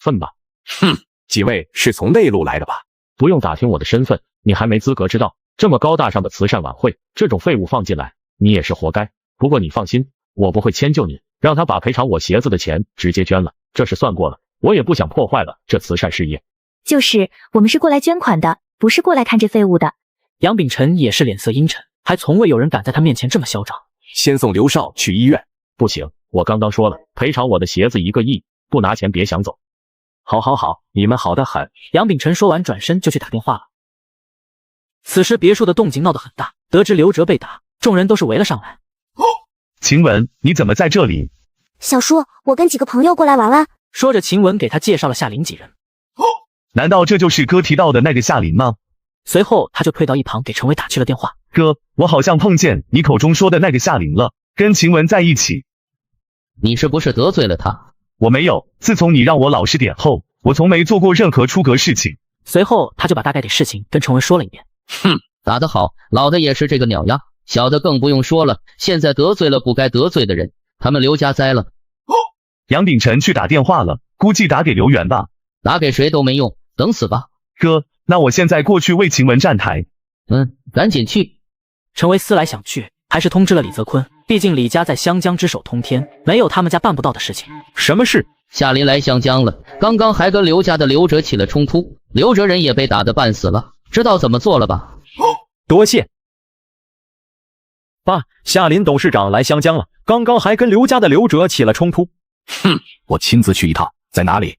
分吧。哼，几位是从内陆来的吧？不用打听我的身份，你还没资格知道。这么高大上的慈善晚会，这种废物放进来，你也是活该。不过你放心，我不会迁就你，让他把赔偿我鞋子的钱直接捐了，这事算过了。我也不想破坏了这慈善事业。就是我们是过来捐款的，不是过来看这废物的。杨秉辰也是脸色阴沉，还从未有人敢在他面前这么嚣张。先送刘少去医院。不行，我刚刚说了，赔偿我的鞋子1个亿，不拿钱别想走。好好好，你们好得很。杨秉辰说完转身就去打电话了。此时别墅的动静闹得很大，得知刘哲被打，众人都是围了上来。晴雯，你怎么在这里？小叔，我跟几个朋友过来玩了。说着，晴雯给他介绍了夏琳几人。难道这就是哥提到的那个夏琳吗？随后他就退到一旁给陈伟打去了电话。哥，我好像碰见你口中说的那个夏琳了，跟晴雯在一起。你是不是得罪了他？我没有，自从你让我老实点后，我从没做过任何出格事情。随后他就把大概的事情跟陈伟说了一遍。哼，打得好，老的也是这个鸟样，小的更不用说了，现在得罪了不该得罪的人，他们刘家栽了。杨秉辰去打电话了，估计打给刘源吧。打给谁都没用，等死吧。哥，那我现在过去为晴雯站台。赶紧去。陈维思来想去，还是通知了李泽坤，毕竟李家在湘江只手通天，没有他们家办不到的事情。什么事？夏琳来湘江了，刚刚还跟刘家的刘哲起了冲突，刘哲人也被打得半死了，知道怎么做了吧？多谢爸，夏琳董事长来湘江了，刚刚还跟刘家的刘哲起了冲突。哼，我亲自去一趟，在哪里？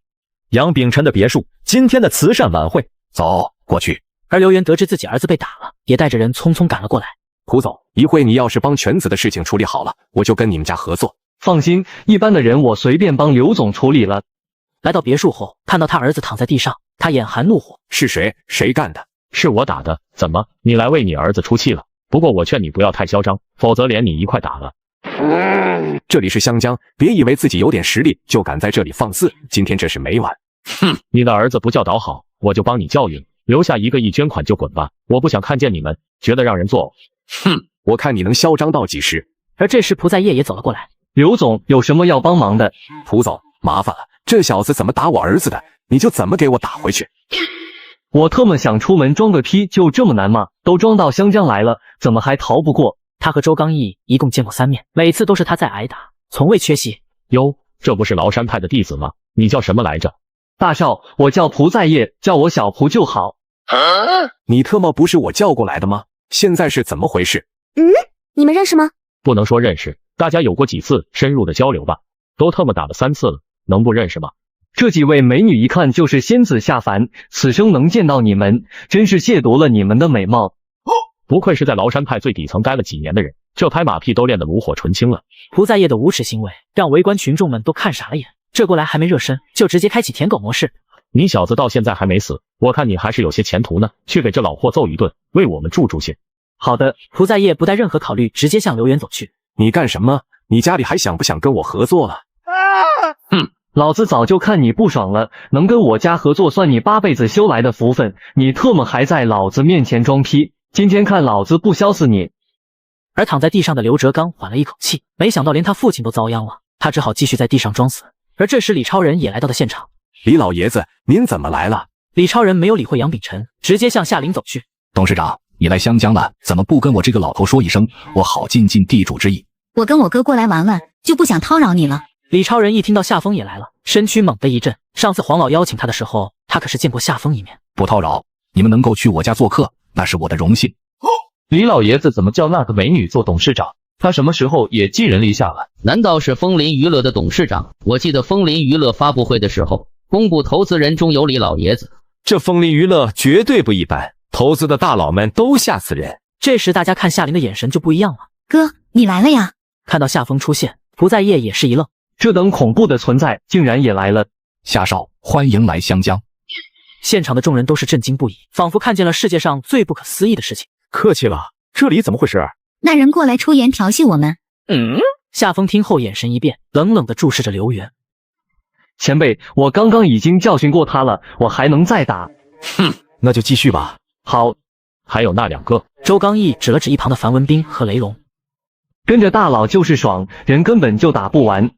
杨秉辰的别墅，今天的慈善晚会。走，过去。而刘源得知自己儿子被打了，也带着人匆匆赶了过来。蒲总，一会你要是帮犬子的事情处理好了，我就跟你们家合作。放心，一般的人我随便帮刘总处理了。来到别墅后，看到他儿子躺在地上，他眼含怒火。是谁？谁干的？是我打的。怎么，你来为你儿子出气了？不过我劝你不要太嚣张，否则连你一块打了。这里是湘江，别以为自己有点实力就敢在这里放肆，今天这是没完。哼，你的儿子不教导好，我就帮你教育，留下1个亿捐款就滚吧，我不想看见你们，觉得让人作呕。哼，我看你能嚣张到几时？而这时蒲在业也走了过来。刘总，有什么要帮忙的？蒲总，麻烦了，这小子怎么打我儿子的，你就怎么给我打回去。我特么想出门装个批，就这么难吗？都装到湘江来了，怎么还逃不过？他和周刚毅一共见过3面，每次都是他在挨打，从未缺席。哟，这不是崂山派的弟子吗？你叫什么来着？大少，我叫蒲在业，叫我小蒲就好。你特么不是我叫过来的吗？现在是怎么回事？你们认识吗？不能说认识，大家有过几次深入的交流吧？都特么打了3次了，能不认识吗？这几位美女一看就是仙子下凡，此生能见到你们，真是亵渎了你们的美貌。不愧是在崂山派最底层待了几年的人，这拍马屁都练得炉火纯青了。蒲在业的无耻行为让围观群众们都看傻了眼，这过来还没热身，就直接开启舔狗模式。你小子到现在还没死，我看你还是有些前途呢，去给这老货揍一顿，为我们助助兴。好的，蒲在业不带任何考虑，直接向刘源走去。你干什么？你家里还想不想跟我合作了？老子早就看你不爽了，能跟我家合作算你8辈子修来的福分，你特么还在老子面前装批，今天看老子不削死你！而躺在地上的刘哲刚缓了一口气，没想到连他父亲都遭殃了，他只好继续在地上装死。而这时李超人也来到了现场。李老爷子，您怎么来了？李超人没有理会杨秉辰，直接向夏琳走去。董事长，你来湘江了，怎么不跟我这个老头说一声，我好尽尽地主之谊？我跟我哥过来玩了，就不想叨扰你了。李超人一听到夏风也来了，身躯猛地一震。上次黄老邀请他的时候，他可是见过夏风一面。不叨扰，你们能够去我家做客，那是我的荣幸。李老爷子怎么叫那个美女做董事长？她什么时候也寄人篱下了？难道是枫林娱乐的董事长？我记得枫林娱乐发布会的时候，公布投资人中有李老爷子。这枫林娱乐绝对不一般，投资的大佬们都吓死人。这时大家看夏琳的眼神就不一样了。哥，你来了呀！看到夏风出现，蒲在业也是一愣。这等恐怖的存在竟然也来了。夏少，欢迎来湘江。现场的众人都是震惊不已，仿佛看见了世界上最不可思议的事情。客气了，这里怎么回事？那人过来出言调戏我们。夏风听后眼神一变，冷冷地注视着刘源。前辈，我刚刚已经教训过他了，我还能再打。那就继续吧。好，还有那2个。周刚毅指了指一旁的樊文斌和雷龙。跟着大佬就是爽，人根本就打不完。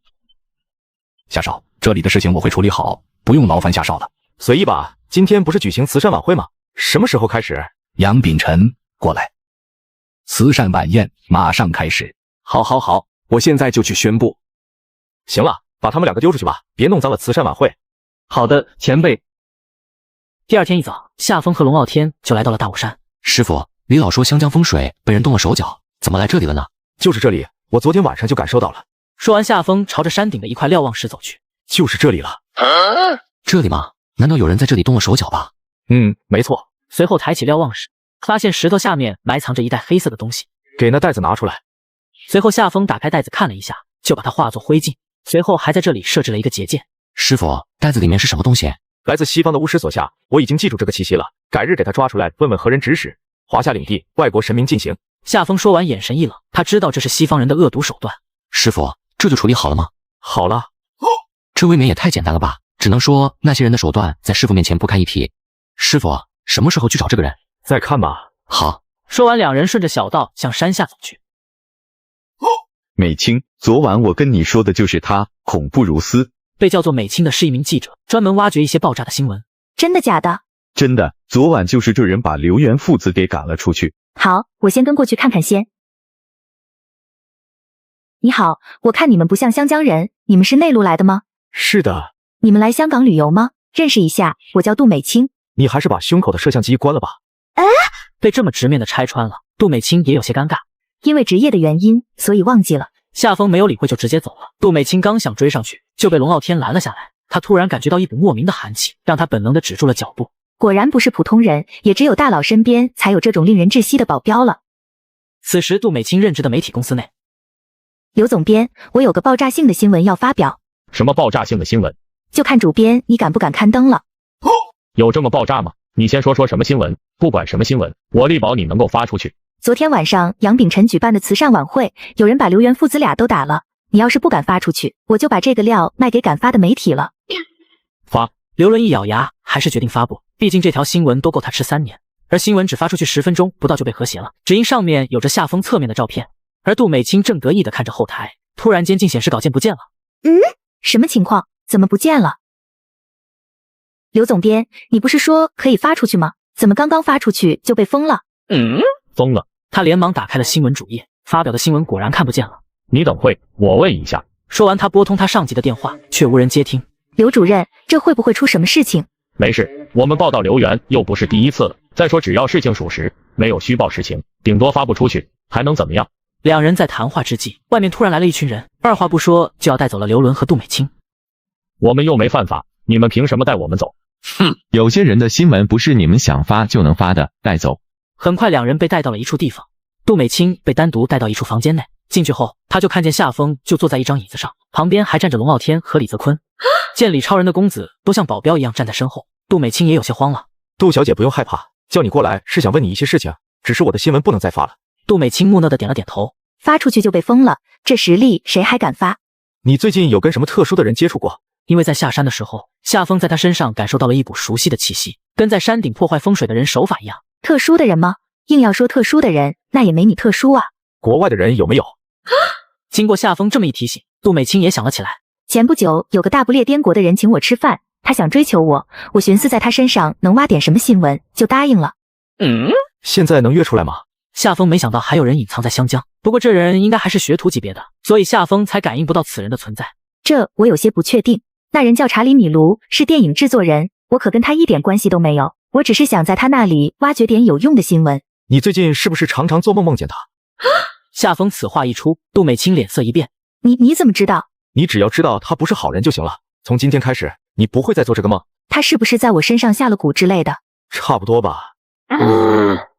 夏少，这里的事情我会处理好，不用劳烦夏少了。随意吧，今天不是举行慈善晚会吗？什么时候开始？杨秉辰，过来。慈善晚宴马上开始。好，我现在就去宣布。行了，把他们两个丢出去吧，别弄脏了慈善晚会。好的，前辈。第二天一早，夏风和龙傲天就来到了大雾山。师傅，李老说湘江风水被人动了手脚，怎么来这里了呢？就是这里，我昨天晚上就感受到了。说完，夏风朝着山顶的一块瞭望石走去。就是这里了。这里吗？难道有人在这里动了手脚吧？没错。随后抬起瞭望石，发现石头下面埋藏着一袋黑色的东西。给那袋子拿出来。随后夏风打开袋子看了一下，就把它化作灰烬。随后还在这里设置了一个结界。师傅，袋子里面是什么东西？来自西方的巫师所下，我已经记住这个气息了，改日给他抓出来，问问何人指使，华夏领地外国神明进行。夏风说完，眼神一冷，他知道这是西方人的恶毒手段。师傅，这就处理好了吗？好了。这未免也太简单了吧，只能说那些人的手段在师傅面前不堪一提。师傅，什么时候去找这个人？再看吧。好。说完，两人顺着小道向山下走去。美清，昨晚我跟你说的就是他，恐怖如斯。被叫做美清的是一名记者，专门挖掘一些爆炸的新闻。真的假的？真的，昨晚就是这人把刘元父子给赶了出去。好，我先跟过去看看先。你好，我看你们不像湘江人，你们是内陆来的吗？是的。你们来香港旅游吗？认识一下，我叫杜美清。你还是把胸口的摄像机关了吧。被这么直面的拆穿了，杜美清也有些尴尬。因为职业的原因，所以忘记了。夏风没有理会，就直接走了。杜美清刚想追上去，就被龙傲天拦了下来。他突然感觉到一股莫名的寒气，让他本能的止住了脚步。果然不是普通人，也只有大佬身边才有这种令人窒息的保镖了。此时，杜美清任职的媒体公司内，刘总编，我有个爆炸性的新闻要发表。什么爆炸性的新闻？就看主编你敢不敢刊登了。有这么爆炸吗？你先说什么新闻，不管什么新闻，我力保你能够发出去。昨天晚上杨秉辰举办的慈善晚会，有人把刘元父子俩都打了。你要是不敢发出去，我就把这个料卖给敢发的媒体了。发。刘伦一咬牙，还是决定发布，毕竟这条新闻都够他吃3年。而新闻只发出去10分钟不到就被和谐了，只因上面有着夏风侧面的照片。而杜美清正得意地看着后台，突然间竟显示稿件不见了。什么情况？怎么不见了？刘总编，你不是说可以发出去吗？怎么刚刚发出去就被封了？封了。他连忙打开了新闻主页，发表的新闻果然看不见了。你等会，我问一下。说完，他拨通他上级的电话，却无人接听。刘主任，这会不会出什么事情？没事，我们报道刘元又不是第一次了。再说，只要事情属实，没有虚报实情，顶多发不出去，还能怎么样？两人在谈话之际，外面突然来了一群人，二话不说就要带走了刘伦和杜美清。我们又没犯法，你们凭什么带我们走？有些人的新闻不是你们想发就能发的，带走。很快，两人被带到了一处地方。杜美清被单独带到一处房间内，进去后，他就看见夏风就坐在一张椅子上，旁边还站着龙傲天和李泽坤。见李超人的公子都像保镖一样站在身后，杜美清也有些慌了。杜小姐不用害怕，叫你过来是想问你一些事情，只是我的新闻不能再发了。杜美清木讷的点了点头。发出去就被封了，这实力谁还敢发？你最近有跟什么特殊的人接触过？因为在下山的时候，夏风在他身上感受到了一股熟悉的气息，跟在山顶破坏风水的人手法一样。特殊的人吗？硬要说特殊的人，那也没你特殊啊。国外的人有没有？经过夏风这么一提醒，杜美清也想了起来。前不久有个大不列颠国的人请我吃饭，他想追求我，我寻思在他身上能挖点什么新闻，就答应了。现在能约出来吗？夏风没想到还有人隐藏在湘江，不过这人应该还是学徒级别的，所以夏风才感应不到此人的存在。这我有些不确定。那人叫查理·米卢，是电影制作人，我可跟他一点关系都没有，我只是想在他那里挖掘点有用的新闻。你最近是不是常常做梦梦见他？夏风此话一出，杜美清脸色一变。你怎么知道？你只要知道他不是好人就行了。从今天开始，你不会再做这个梦。他是不是在我身上下了蛊之类的？差不多吧。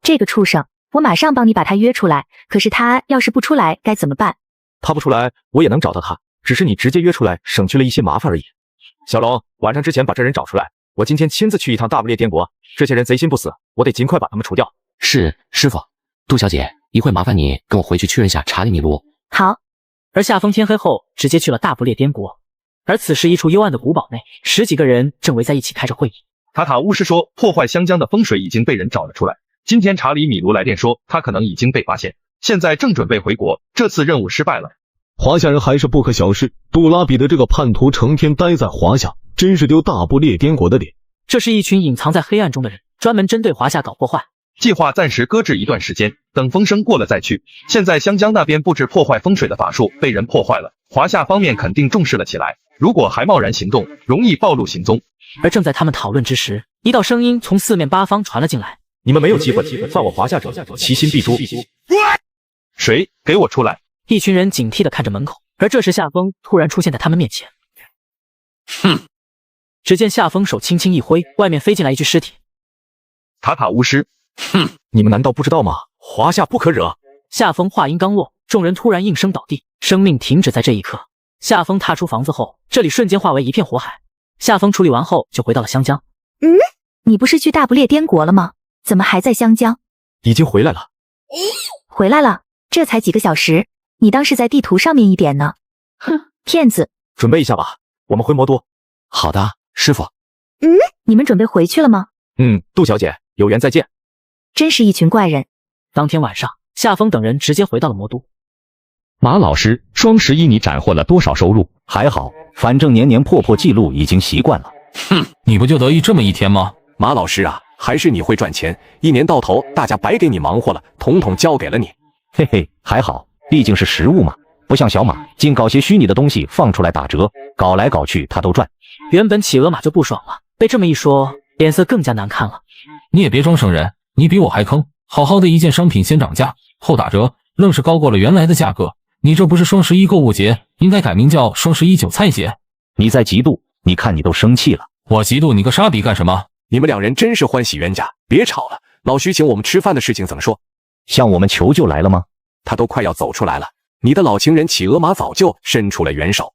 这个畜生，我马上帮你把他约出来。可是他要是不出来该怎么办？他不出来，我也能找到他，只是你直接约出来，省去了一些麻烦而已。小龙，晚上之前把这人找出来，我今天亲自去一趟大不列颠国，这些人贼心不死，我得尽快把他们除掉。是，师傅。杜小姐，一会麻烦你跟我回去确认下查理米卢。好。而夏风天黑后直接去了大不列颠国，而此时一处幽暗的古堡内，10几个人正围在一起开着会议。塔塔巫师说，破坏湘江的风水已经被人找了出来。今天查理米卢来电说，他可能已经被发现，现在正准备回国，这次任务失败了。华夏人还是不可小视，杜拉比的这个叛徒成天待在华夏，真是丢大不列颠国的脸。这是一群隐藏在黑暗中的人，专门针对华夏搞破坏。计划暂时搁置一段时间，等风声过了再去。现在湘江那边布置破坏风水的法术被人破坏了，华夏方面肯定重视了起来。如果还贸然行动，容易暴露行踪。而正在他们讨论之时，一道声音从四面八方传了进来：你们没有机会，犯我华夏者，其心必诛。谁？给我出来！一群人警惕地看着门口，而这时夏风突然出现在他们面前。哼！只见夏风手轻轻一挥，外面飞进来一具尸体。塔塔巫师！哼！你们难道不知道吗？华夏不可惹！夏风话音刚落，众人突然应声倒地，生命停止在这一刻。夏风踏出房子后，这里瞬间化为一片火海。夏风处理完后就回到了湘江。你不是去大不列颠国了吗？怎么还在湘江？已经回来了。回来了？这才几个小时，你当是在地图上面一点呢？哼，骗子！准备一下吧，我们回魔都。好的，师傅。你们准备回去了吗？杜小姐，有缘再见。真是一群怪人。当天晚上，夏风等人直接回到了魔都。马老师，双11你斩获了多少收入？还好，反正年年破纪录已经习惯了。哼，你不就得意这么一天吗？马老师啊，还是你会赚钱，一年到头大家白给你忙活了，统统交给了你。嘿嘿，还好，毕竟是实物嘛，不像小马，净搞些虚拟的东西放出来打折，搞来搞去他都赚。原本企鹅马就不爽了，被这么一说，脸色更加难看了。你也别装圣人，你比我还坑，好好的一件商品先涨价后打折，愣是高过了原来的价格。你这不是双11购物节，应该改名叫双11韭菜节。你在嫉妒？你看你都生气了。我嫉妒你个傻逼干什么？你们两人真是欢喜冤家，别吵了。老徐请我们吃饭的事情怎么说？向我们求救来了吗？他都快要走出来了，你的老情人企鹅马早就伸出了援手。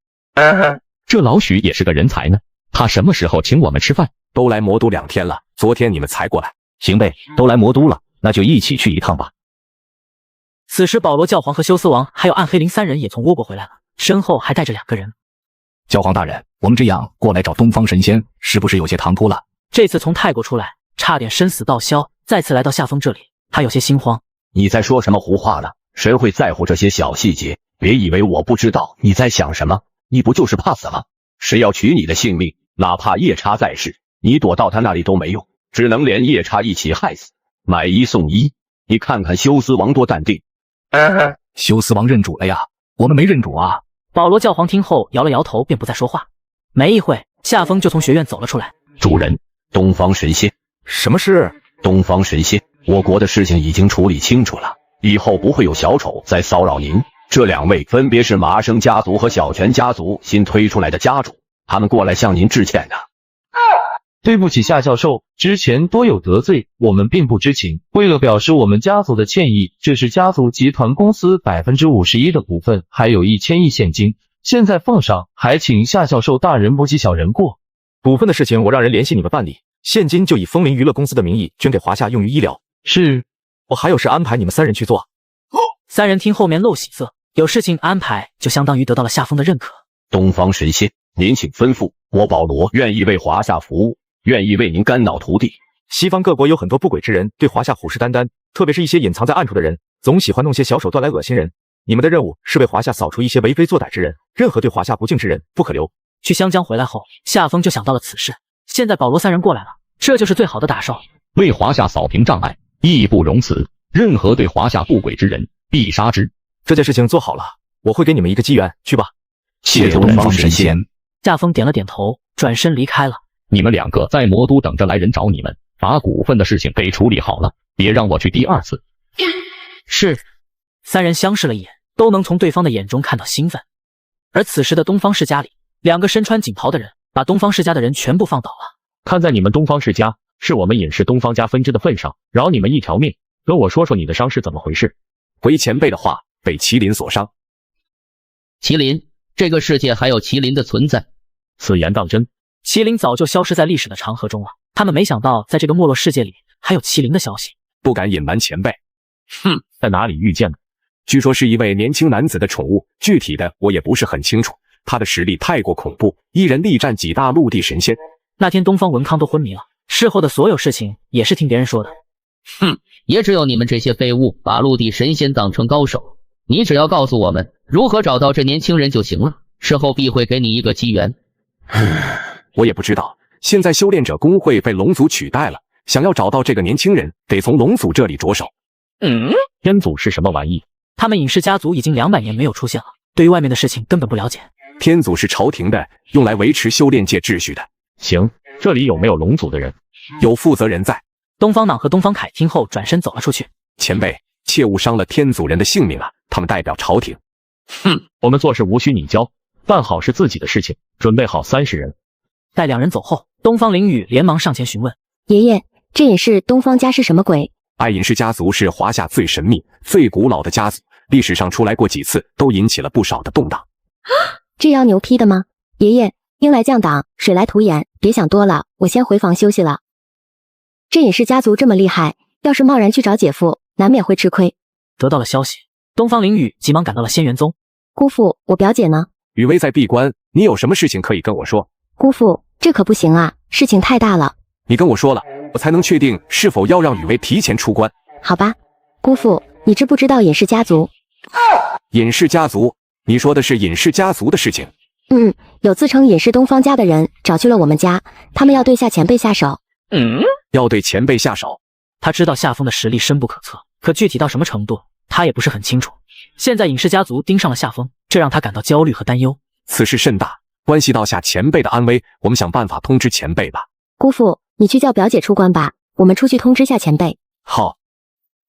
这老许也是个人才呢，他什么时候请我们吃饭？都来魔都2天了，昨天你们才过来。行呗，都来魔都了，那就一起去一趟吧。此时保罗教皇和休斯王还有暗黑林3人也从倭国回来了，身后还带着2个人。教皇大人，我们这样过来找东方神仙，是不是有些唐突了？这次从泰国出来，差点生死道消，再次来到夏风这里，他有些心慌。你在说什么胡话呢？谁会在乎这些小细节？别以为我不知道你在想什么，你不就是怕死吗？谁要取你的性命，哪怕夜叉在世，你躲到他那里都没用，只能连夜叉一起害死。买1送1，你看看休斯王多淡定。休斯王认主了呀，我们没认主啊。保罗教皇听后摇了摇头，便不再说话。没一会，夏风就从学院走了出来。主人，东方神仙。什么事？东方神仙，我国的事情已经处理清楚了，以后不会有小丑再骚扰您。这2位分别是麻生家族和小泉家族新推出来的家主，他们过来向您致歉的。对不起夏教授，之前多有得罪，我们并不知情。为了表示我们家族的歉意，这是家族集团公司51%的股份，还有1000亿现金，现在奉上，还请夏教授大人不计小人过。股份的事情我让人联系你们办理，现金就以风铃娱乐公司的名义捐给华夏用于医疗。是，我还有事安排你们3人去做。3人听后面露喜色，有事情安排就相当于得到了夏风的认可。东方神仙，您请吩咐，我保罗愿意为华夏服务，愿意为您肝脑涂地。西方各国有很多不轨之人，对华夏虎视眈眈，特别是一些隐藏在暗处的人，总喜欢弄些小手段来恶心人。你们的任务是为华夏扫除一些为非作歹之人，任何对华夏不敬之人不可留。去湘江回来后，夏风就想到了此事。现在保罗3人过来了，这就是最好的打手。为华夏扫平障碍，义不容辞。任何对华夏不轨之人，必杀之。这件事情做好了，我会给你们一个机缘，去吧。谢东方神仙。夏风点了点头，转身离开了。你们2个在魔都等着来人找你们，把股份的事情给处理好了，别让我去第2次。是。3人相视了一眼，都能从对方的眼中看到兴奋。而此时的东方世家里，2个身穿锦袍的人把东方世家的人全部放倒了。看在你们东方世家是我们尹氏东方家分支的份上，饶你们一条命。跟我说说你的伤是怎么回事？回前辈的话，被麒麟所伤。麒麟，这个世界还有麒麟的存在？此言当真？麒麟早就消失在历史的长河中了，他们没想到在这个没落世界里还有麒麟的消息。不敢隐瞒前辈。哼，在哪里遇见的？据说是一位年轻男子的宠物，具体的我也不是很清楚。他的实力太过恐怖，一人力战几大陆地神仙。那天东方文康都昏迷了，事后的所有事情也是听别人说的。哼，也只有你们这些废物把陆地神仙当成高手。你只要告诉我们如何找到这年轻人就行了，事后必会给你一个机缘。我也不知道。现在修炼者工会被龙族取代了，想要找到这个年轻人，得从龙族这里着手。天祖是什么玩意？他们尹氏家族已经200年没有出现了，对于外面的事情根本不了解。天祖是朝廷的，用来维持修炼界秩序的。行，这里有没有龙族的人？有负责人在。东方朗和东方凯听后转身走了出去。前辈，切勿伤了天祖人的性命啊！他们代表朝廷。我们做事无需你教，办好是自己的事情。准备好30人。待2人走后，东方凌雨连忙上前询问：爷爷，这也是东方家是什么鬼？爱尹氏家族是华夏最神秘、最古老的家族，历史上出来过几次，都引起了不少的动荡。这样牛批的吗？爷爷，兵来将挡，水来土掩，别想多了，我先回房休息了。这尹氏家族这么厉害，要是贸然去找姐夫，难免会吃亏。得到了消息，东方凌雨急忙赶到了仙元宗。姑父，我表姐呢？雨薇在闭关，你有什么事情可以跟我说？姑父，这可不行啊，事情太大了。你跟我说了，我才能确定是否要让雨薇提前出关。好吧，姑父，你知不知道尹氏家族？尹氏家族？你说的是尹氏家族的事情？有自称尹氏东方家的人找去了我们家，他们要对夏前辈下手。要对前辈下手？他知道夏风的实力深不可测，可具体到什么程度，他也不是很清楚。现在尹氏家族盯上了夏风，这让他感到焦虑和担忧。此事甚大，关系到夏前辈的安危，我们想办法通知前辈吧。姑父，你去叫表姐出关吧，我们出去通知夏前辈。好。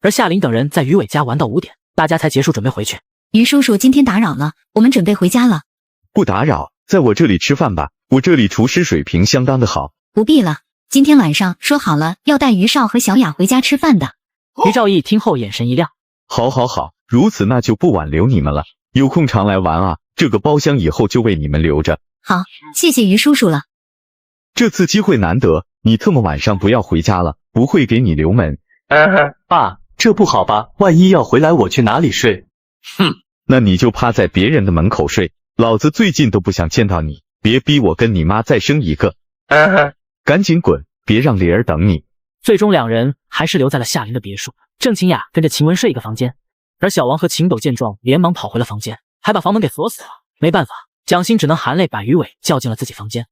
而夏琳等人在于伟家玩到5点，大家才结束准备回去。于叔叔今天打扰了，我们准备回家了。不打扰，在我这里吃饭吧，我这里厨师水平相当的好。不必了，今天晚上说好了要带于少和小雅回家吃饭的。于兆义听后眼神一亮。好，如此那就不挽留你们了，有空常来玩啊，这个包厢以后就为你们留着。好，谢谢于叔叔了。这次机会难得，你特么晚上不要回家了，不会给你留门。爸，这不好吧，万一要回来我去哪里睡？那你就趴在别人的门口睡，老子最近都不想见到你，别逼我跟你妈再生一个。赶紧滚，别让莲儿等你。最终2人还是留在了夏琳的别墅，郑清雅跟着秦雯睡一个房间，而小王和秦斗见状连忙跑回了房间，还把房门给锁死了。没办法，蒋欣只能含泪把于伟叫进了自己房间。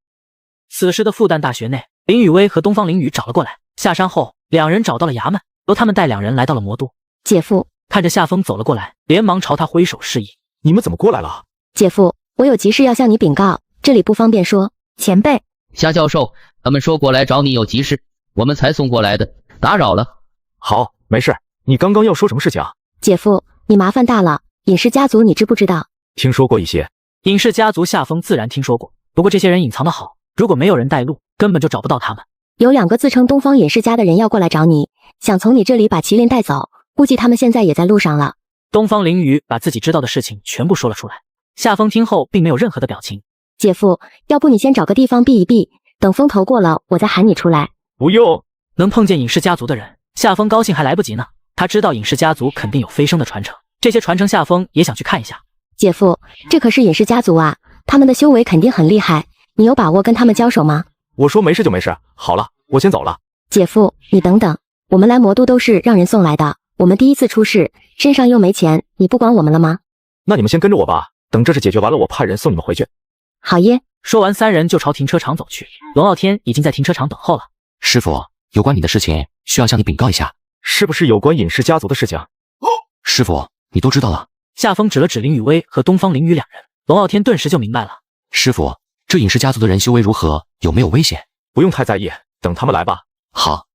此时的复旦大学内，林雨薇和东方凌雨找了过来。下山后，2人找到了衙门，由他们带2人来到了魔都。姐夫看着夏风走了过来，连忙朝他挥手示意。你们怎么过来了？姐夫，我有急事要向你禀告，这里不方便说。前辈，夏教授，他们说过来找你有急事，我们才送过来的，打扰了。好，没事。你刚刚要说什么事情啊？姐夫，你麻烦大了，尹氏家族你知不知道？听说过一些。尹氏家族夏风自然听说过，不过这些人隐藏得好，如果没有人带路，根本就找不到他们。有2个自称东方尹氏家的人要过来找你，想从你这里把麒麟带走，估计他们现在也在路上了。东方凌雨把自己知道的事情全部说了出来。夏风听后并没有任何的表情。姐夫，要不你先找个地方避一避，等风头过了我再喊你出来。不用。能碰见尹氏家族的人，夏风高兴还来不及呢。他知道尹氏家族肯定有飞升的传承，这些传承夏风也想去看一下。姐夫，这可是尹氏家族啊，他们的修为肯定很厉害，你有把握跟他们交手吗？我说没事就没事。好了，我先走了。姐夫，你等等，我们来魔都都是让人送来的，我们第一次出事，身上又没钱，你不管我们了吗？那你们先跟着我吧，等这事解决完了，我派人送你们回去。好耶。说完，3人就朝停车场走去。龙傲天已经在停车场等候了。师傅，有关你的事情需要向你禀告一下。是不是有关尹氏家族的事情？师傅，你都知道了。夏风指了指林雨薇和东方凌雨2人，龙傲天顿时就明白了。师傅，这尹氏家族的人修为如何？有没有危险？不用太在意，等他们来吧。好。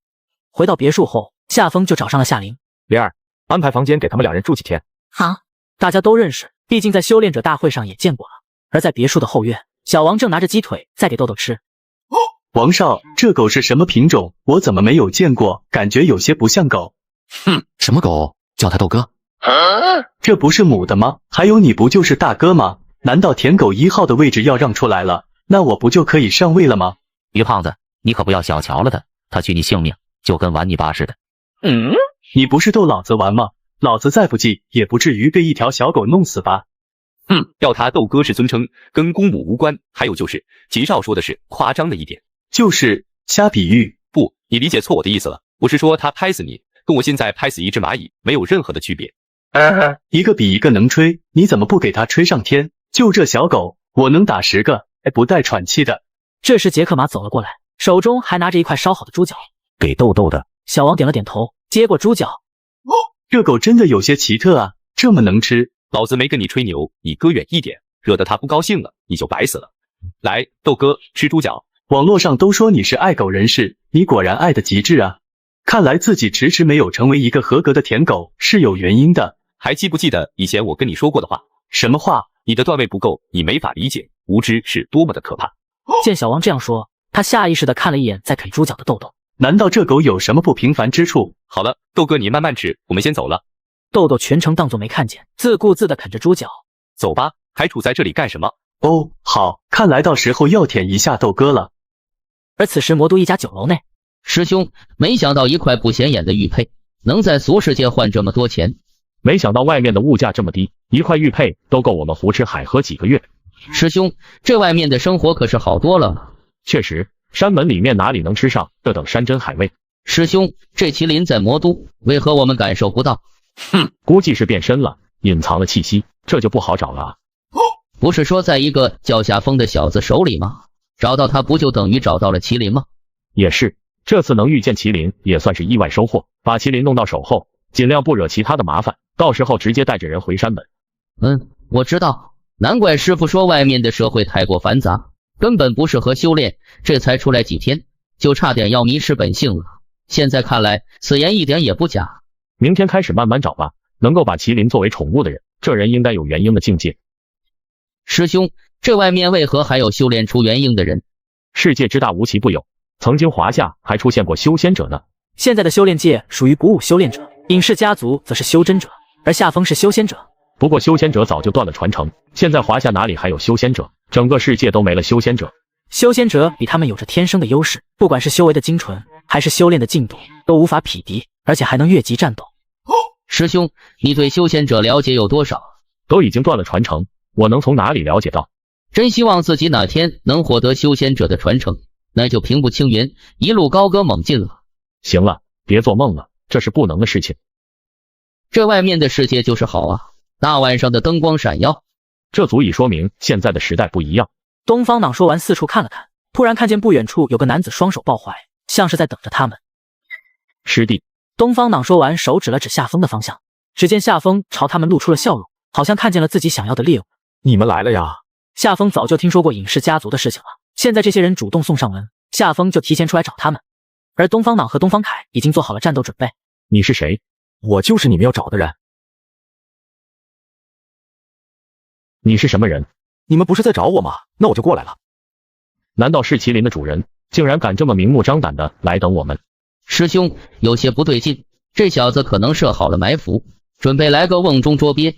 回到别墅后，夏风就找上了夏琳。莲儿，安排房间给他们2人住几天。好。大家都认识，毕竟在修炼者大会上也见过了。而在别墅的后院，小王正拿着鸡腿在给豆豆吃。王少，这狗是什么品种？我怎么没有见过？感觉有些不像狗。什么狗？叫他豆哥？这不是母的吗？还有你不就是大哥吗？难道舔狗1号的位置要让出来了？那我不就可以上位了吗？于胖子，你可不要小瞧了他取你性命就跟玩泥巴似的。你不是逗老子玩吗？老子再不济也不至于被一条小狗弄死吧？叫他豆哥是尊称，跟公母无关。还有就是吉少说的是夸张了一点，就是瞎比喻。不，你理解错我的意思了，我是说他拍死你，跟我现在拍死一只蚂蚁没有任何的区别。一个比一个能吹，你怎么不给他吹上天？就这小狗，我能打10个，不带喘气的。这时杰克马走了过来，手中还拿着一块烧好的猪脚。给豆豆的。小王点了点头，接过猪脚。这狗真的有些奇特啊，这么能吃。老子没跟你吹牛，你搁远一点，惹得他不高兴了，你就白死了。来，豆哥，吃猪脚。网络上都说你是爱狗人士，你果然爱的极致啊。看来自己迟迟没有成为一个合格的舔狗是有原因的。还记不记得以前我跟你说过的话？什么话？你的段位不够，你没法理解无知是多么的可怕。见小王这样说，他下意识地看了一眼在啃猪脚的豆豆。难道这狗有什么不平凡之处？好了，豆哥你慢慢吃，我们先走了。豆豆全程当作没看见，自顾自地啃着猪脚。走吧，还杵在这里干什么？哦，好，看来到时候要舔一下豆哥了。而此时魔都一家酒楼内，师兄，没想到一块不显眼的玉佩能在俗世界换这么多钱。没想到外面的物价这么低，一块玉佩都够我们胡吃海喝几个月。师兄，这外面的生活可是好多了。确实，山门里面哪里能吃上这等山珍海味？师兄，这麒麟在魔都，为何我们感受不到？估计是变身了，隐藏了气息，这就不好找了啊。不是说在一个叫夏风的小子手里吗？找到他不就等于找到了麒麟吗？也是，这次能遇见麒麟也算是意外收获。把麒麟弄到手后，尽量不惹其他的麻烦，到时候直接带着人回山门。我知道，难怪师傅说外面的社会太过繁杂，根本不适合修炼，这才出来几天，就差点要迷失本性了。现在看来，此言一点也不假。明天开始慢慢找吧，能够把麒麟作为宠物的人，这人应该有元婴的境界。师兄，这外面为何还有修炼出元婴的人？世界之大无奇不有，曾经华夏还出现过修仙者呢。现在的修炼界属于古武修炼者，尹氏家族则是修真者，而夏风是修仙者。不过修仙者早就断了传承，现在华夏哪里还有修仙者？整个世界都没了修仙者。修仙者比他们有着天生的优势，不管是修为的精纯，还是修炼的进度，都无法匹敌，而且还能越级战斗。师兄，你对修仙者了解有多少？都已经断了传承，我能从哪里了解到？真希望自己哪天能获得修仙者的传承，那就平步青云，一路高歌猛进了。行了，别做梦了，这是不能的事情。这外面的世界就是好啊，大晚上的灯光闪耀，这足以说明现在的时代不一样。东方党说完四处看了看，突然看见不远处有个男子双手抱怀，像是在等着他们。师弟。东方党说完，手指了指夏风的方向，只见夏风朝他们露出了笑容，好像看见了自己想要的猎物。你们来了呀！夏风早就听说过尹氏家族的事情了，现在这些人主动送上门，夏风就提前出来找他们。而东方党和东方凯已经做好了战斗准备。你是谁？我就是你们要找的人。你是什么人？你们不是在找我吗？那我就过来了。难道是麒麟的主人，竟然敢这么明目张胆的来等我们？师兄，有些不对劲，这小子可能设好了埋伏，准备来个瓮中捉鳖。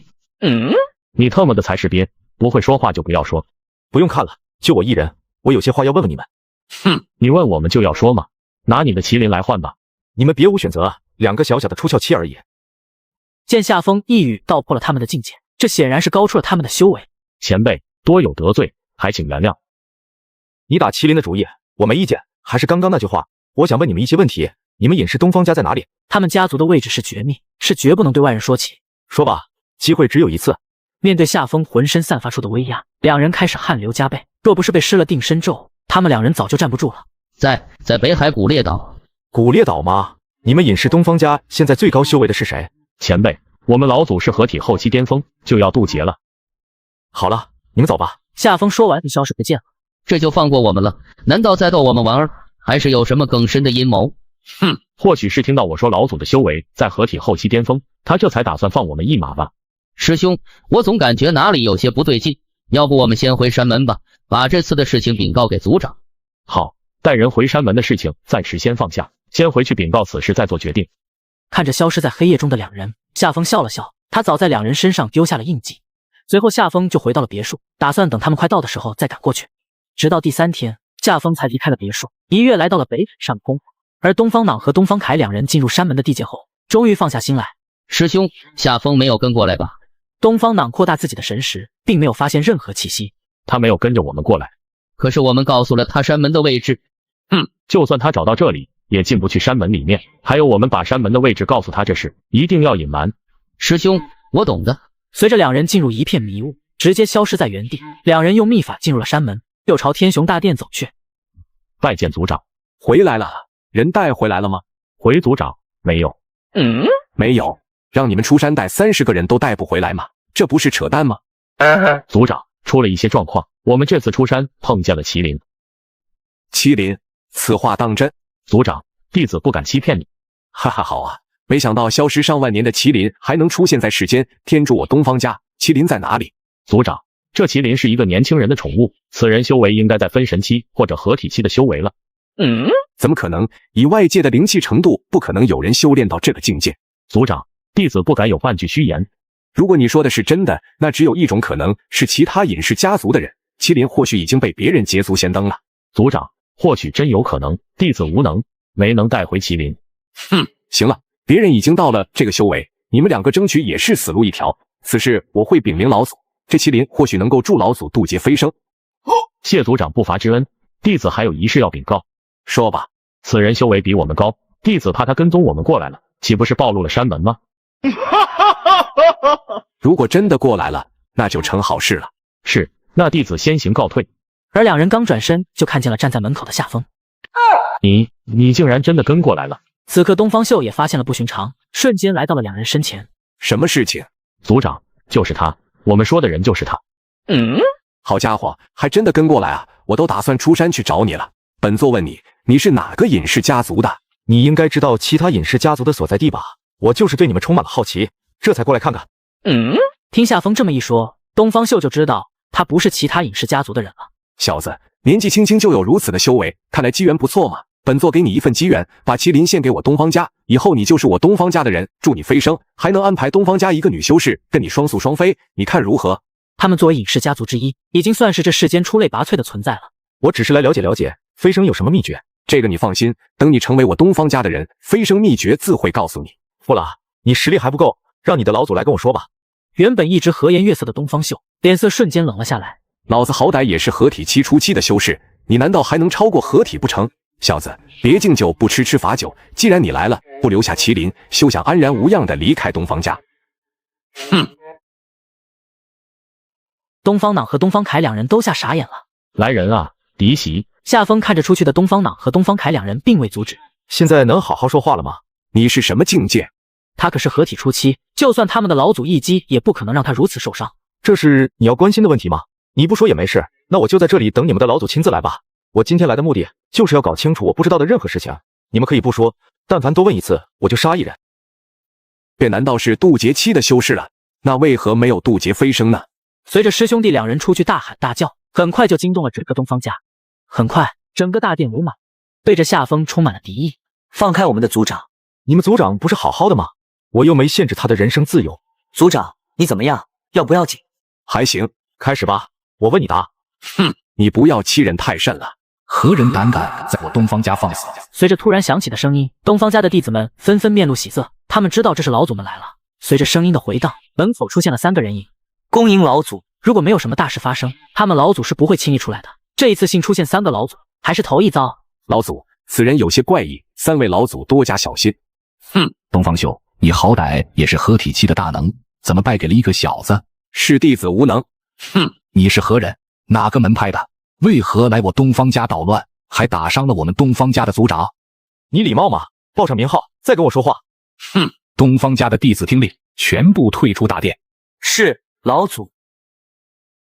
你特么的才是鳖，不会说话就不要说。不用看了，就我一人，我有些话要问问你们。你问我们就要说嘛，拿你的麒麟来换吧。你们别无选择，2个小小的出窍期而已。见夏风一语道破了他们的境界，这显然是高出了他们的修为。前辈多有得罪，还请原谅。你打麒麟的主意，我没意见。还是刚刚那句话，我想问你们一些问题。你们尹氏东方家在哪里？他们家族的位置是绝密，是绝不能对外人说起。说吧，机会只有一次。面对夏风浑身散发出的威压，两人开始汗流浃背。若不是被施了定身咒，他们两人早就站不住了。在北海古猎岛。古猎岛吗？你们尹氏东方家现在最高修为的是谁？前辈，我们老祖是合体后期巅峰，就要渡劫了。好了，你们走吧。夏风说完就消失不见了。这就放过我们了？难道在逗我们玩儿？还是有什么更深的阴谋？或许是听到我说老祖的修为在合体后期巅峰，他这才打算放我们一马吧。师兄，我总感觉哪里有些不对劲，要不我们先回山门吧，把这次的事情禀告给族长。好，带人回山门的事情暂时先放下，先回去禀告此事再做决定。看着消失在黑夜中的两人，夏风笑了笑，他早在两人身上丢下了印记。随后夏风就回到了别墅，打算等他们快到的时候再赶过去。直到第3天，夏风才离开了别墅，一跃来到了北海上空。而东方朗和东方凯两人进入山门的地界后，终于放下心来。师兄，夏风没有跟过来吧？东方朗扩大自己的神识，并没有发现任何气息。他没有跟着我们过来。可是我们告诉了他山门的位置。就算他找到这里，也进不去山门里面。还有我们把山门的位置告诉他这事，一定要隐瞒。师兄，我懂的。随着两人进入一片迷雾，直接消失在原地。两人用秘法进入了山门，又朝天雄大殿走去。拜见族长。回来了，人带回来了吗？回族长，没有。没有，让你们出山带30个人都带不回来吗？这不是扯淡吗？族长，出了一些状况，我们这次出山碰见了麒麟。麒麟，此话当真？族长，弟子不敢欺骗你。哈哈，好啊，没想到消失上万年的麒麟还能出现在世间，天助我东方家！麒麟在哪里？族长，这麒麟是一个年轻人的宠物，此人修为应该在分神期或者合体期的修为了。怎么可能？以外界的灵气程度，不可能有人修炼到这个境界。族长，弟子不敢有半句虚言。如果你说的是真的，那只有一种可能，是其他隐士家族的人。麒麟或许已经被别人捷足先登了。族长，或许真有可能，弟子无能，没能带回麒麟。行了，别人已经到了这个修为，你们2个争取也是死路一条。此事我会禀明老祖，这麒麟或许能够助老祖渡劫飞升。谢族长不伐之恩，弟子还有一事要禀告。说吧。此人修为比我们高，弟子怕他跟踪我们过来了，岂不是暴露了山门吗？如果真的过来了，那就成好事了。是，那弟子先行告退。而2人刚转身，就看见了站在门口的夏风。你竟然真的跟过来了！此刻东方秀也发现了不寻常，瞬间来到了2人身前。什么事情？族长，就是他，我们说的人就是他。好家伙，还真的跟过来啊！我都打算出山去找你了。本座问你，你是哪个隐士家族的？你应该知道其他隐士家族的所在地吧？我就是对你们充满了好奇，这才过来看看。听夏风这么一说，东方秀就知道他不是其他隐士家族的人了。小子，年纪轻轻就有如此的修为，看来机缘不错嘛。本座给你一份机缘，把麒麟献给我东方家，以后你就是我东方家的人，祝你飞升，还能安排东方家一个女修士跟你双宿双飞，你看如何？他们作为隐士家族之一，已经算是这世间出类拔萃的存在了。我只是来了解了解，飞升有什么秘诀？这个你放心，等你成为我东方家的人，飞升秘诀自会告诉你。不了，你实力还不够，让你的老祖来跟我说吧。原本一直和颜悦色的东方秀，脸色瞬间冷了下来。老子好歹也是合体期初期的修士，你难道还能超过合体不成？小子，别敬酒不吃罚酒，既然你来了，不留下麒麟，休想安然无恙的离开东方家。东方朗和东方凯2人都吓傻眼了。来人啊，离席！夏风看着出去的东方朗和东方凯2人，并未阻止。现在能好好说话了吗？你是什么境界？他可是合体初期，就算他们的老祖一击，也不可能让他如此受伤。这是你要关心的问题吗？你不说也没事，那我就在这里等你们的老祖亲自来吧。我今天来的目的就是要搞清楚我不知道的任何事情，你们可以不说，但凡多问一次，我就杀一人。这难道是渡劫期的修士了？那为何没有渡劫飞升呢？随着师兄弟2人出去大喊大叫，很快就惊动了整个东方家。很快，整个大殿围满，对着夏风充满了敌意。放开我们的族长！你们族长不是好好的吗？我又没限制他的人生自由。族长，你怎么样？要不要紧？还行，开始吧，我问你答。你不要欺人太甚了。何人胆敢在我东方家放肆？随着突然响起的声音，东方家的弟子们纷纷面露喜色，他们知道这是老祖们来了。随着声音的回荡，门口出现了3个人影。恭迎老祖！如果没有什么大事发生，他们老祖是不会轻易出来的。这一次竟出现3个老祖，还是头一遭。老祖，此人有些怪异，3位老祖多加小心。东方秀，你好歹也是合体期的大能，怎么败给了一个小子？是弟子无能。你是何人？哪个门派的？为何来我东方家捣乱，还打伤了我们东方家的族长？你礼貌吗？报上名号，再跟我说话。东方家的弟子听令，全部退出大殿。是，老祖。